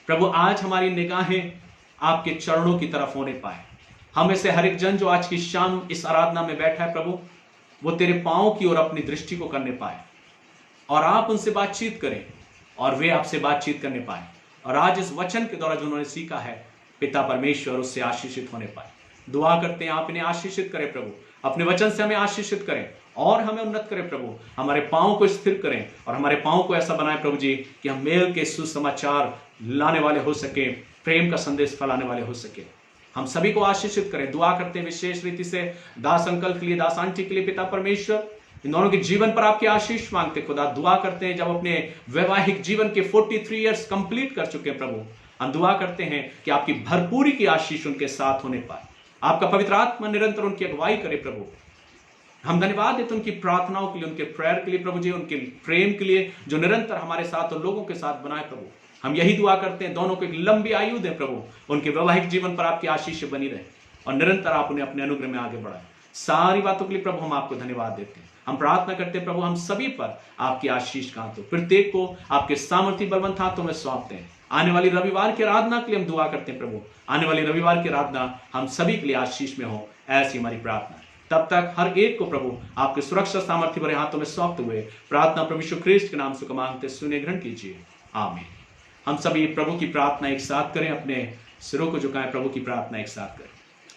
प्रभु आज हमारी निगाहें आपके चरणों की तरफ होने पाए। हमें से हर एक जन जो आज की शाम इस आराधना में बैठा है प्रभु, वो तेरे पांवों की ओर अपनी दृष्टि को करने पाए और आप उनसे बातचीत करें और वे आपसे बातचीत करने पाए। और आज इस वचन के द्वारा जो उन्होंने सीखा है पिता परमेश्वर, उससे आशीषित होने पाए। दुआ करते हैं आप इन्हें आशीषित करें प्रभु, अपने वचन से हमें आशीषित करें और हमें उन्नत करें प्रभु। हमारे पांव को स्थिर करें और हमारे पांव को ऐसा बनाए प्रभु जी कि हम मेल के सुसमाचार लाने वाले हो सके, प्रेम का संदेश फैलाने वाले हो सके। हम सभी को आशीषित करें। दुआ करते हैं विशेष रीति से दास अंकल के लिए, दास आंटी के लिए पिता परमेश्वर, इन दोनों के जीवन पर आपके आशीष मांगते खुदा। दुआ करते हैं जब अपने वैवाहिक जीवन के 43 ईयर्स कंप्लीट कर चुके हैं प्रभु, हम दुआ करते हैं कि आपकी भरपूरी की आशीष उनके साथ होने पाए। आपका पवित्र आत्मा निरंतर उनकी अगुवाई करे प्रभु। हम धन्यवाद देते उनकी प्रार्थनाओं के लिए, उनके प्रेयर के लिए प्रभु जी, उनके प्रेम के लिए जो निरंतर हमारे साथ और लोगों के साथ बनाए प्रभु। हम यही दुआ करते हैं दोनों को एक लंबी आयु दें प्रभु, उनके वैवाहिक जीवन पर आपकी आशीष बनी रहे और निरंतर आप उन्हें अपने अनुग्रह में आगे बढ़ाएं। सारी बातों के लिए प्रभु हम आपको धन्यवाद देते हैं। हम प्रार्थना करते हैं प्रभु हम सभी पर आपकी आशीष का हाथ हो, प्रत्येक को आपके सामर्थ्य बलवंत हाथों में सौंपते हैं। आने वाली रविवार की आराधना के लिए हम दुआ करते हैं प्रभु, आने वाली रविवार की आराधना हम सभी के लिए आशीष में हो, ऐसी हमारी प्रार्थना। तब तक हर एक को प्रभु आपके सुरक्षा सामर्थ्य भरे हाथों में सौंपते हुए प्रार्थना प्रभु यीशु ख्रीस्त के नाम से मांगते सुने ग्रहण कीजिए, आमीन। हम सभी प्रभु की प्रार्थना एक साथ करें, अपने सिरों को झुकाएं, प्रभु की प्रार्थना एक साथ करें।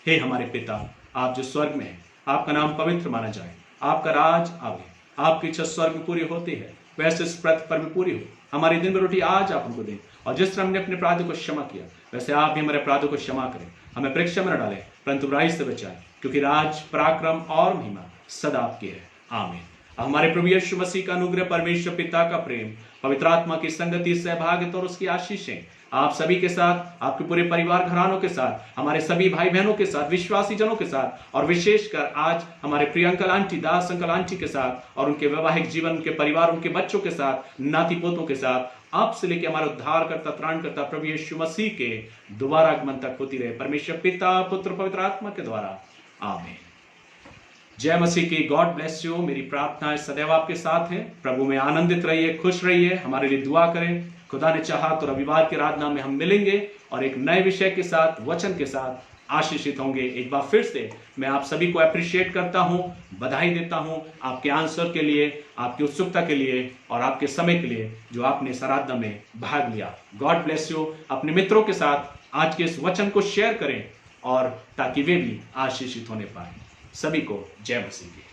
हे हमारे पिता, आप जो स्वर्ग में हैं, आपका नाम पवित्र माना जाए, आपका राज आवे, आपकी इच्छा स्वर्ग में पूरी होती है वैसे इस पृथ्वी पर भी पूरी हो। हमारी दिन में रोटी आज आप हमको दें और जिस तरह हमने अपने अपराधों को क्षमा किया वैसे आप भी हमारे अपराधों को क्षमा करें। हमें परीक्षा में न डालें परंतु बुराई से बचाएं, क्योंकि राज, पराक्रम और महिमा सदा आपकी है, आमीन। हमारे प्रभु यीशु मसीह का अनुग्रह, परमेश्वर पिता का प्रेम, पवित्र आत्मा की संगति, सहभागिता और उसकी आशीषें आप सभी के साथ, आपके पूरे परिवार घरानों के साथ, हमारे सभी भाई बहनों के साथ, विश्वासी जनों के साथ, और विशेषकर आज हमारे प्रिय अंकल आंटी, दास अंकल आंटी के साथ, और उनके वैवाहिक जीवन, उनके परिवार, उनके बच्चों के साथ, नाती पोतों के साथ, आप से लेकर हमारे उद्धारकर्ता, त्राणकर्ता प्रभु यीशु मसीह के दोबारा आगमन तक होती रहे, परमेश्वर पिता, पुत्र, पवित्र आत्मा के द्वारा। आमीन। जय मसीह की। God bless you. मेरी प्रार्थना सदैव आपके साथ है। प्रभु में आनंदित रहिए, खुश रहिए, हमारे लिए दुआ करें। खुदा ने चाहा तो रविवार की आराधना में हम मिलेंगे और एक नए विषय के साथ, वचन के साथ आशीषित होंगे। एक बार फिर से मैं आप सभी को अप्रिशिएट करता हूं, बधाई देता हूं आपके आंसर के लिए, आपकी उत्सुकता के लिए और आपके समय के लिए जो आपने इस आराधना में भाग लिया। God bless you. अपने मित्रों के साथ आज के इस वचन को शेयर करें और ताकि वे भी आशीषित होने पाए। सभी को जय मसीह की।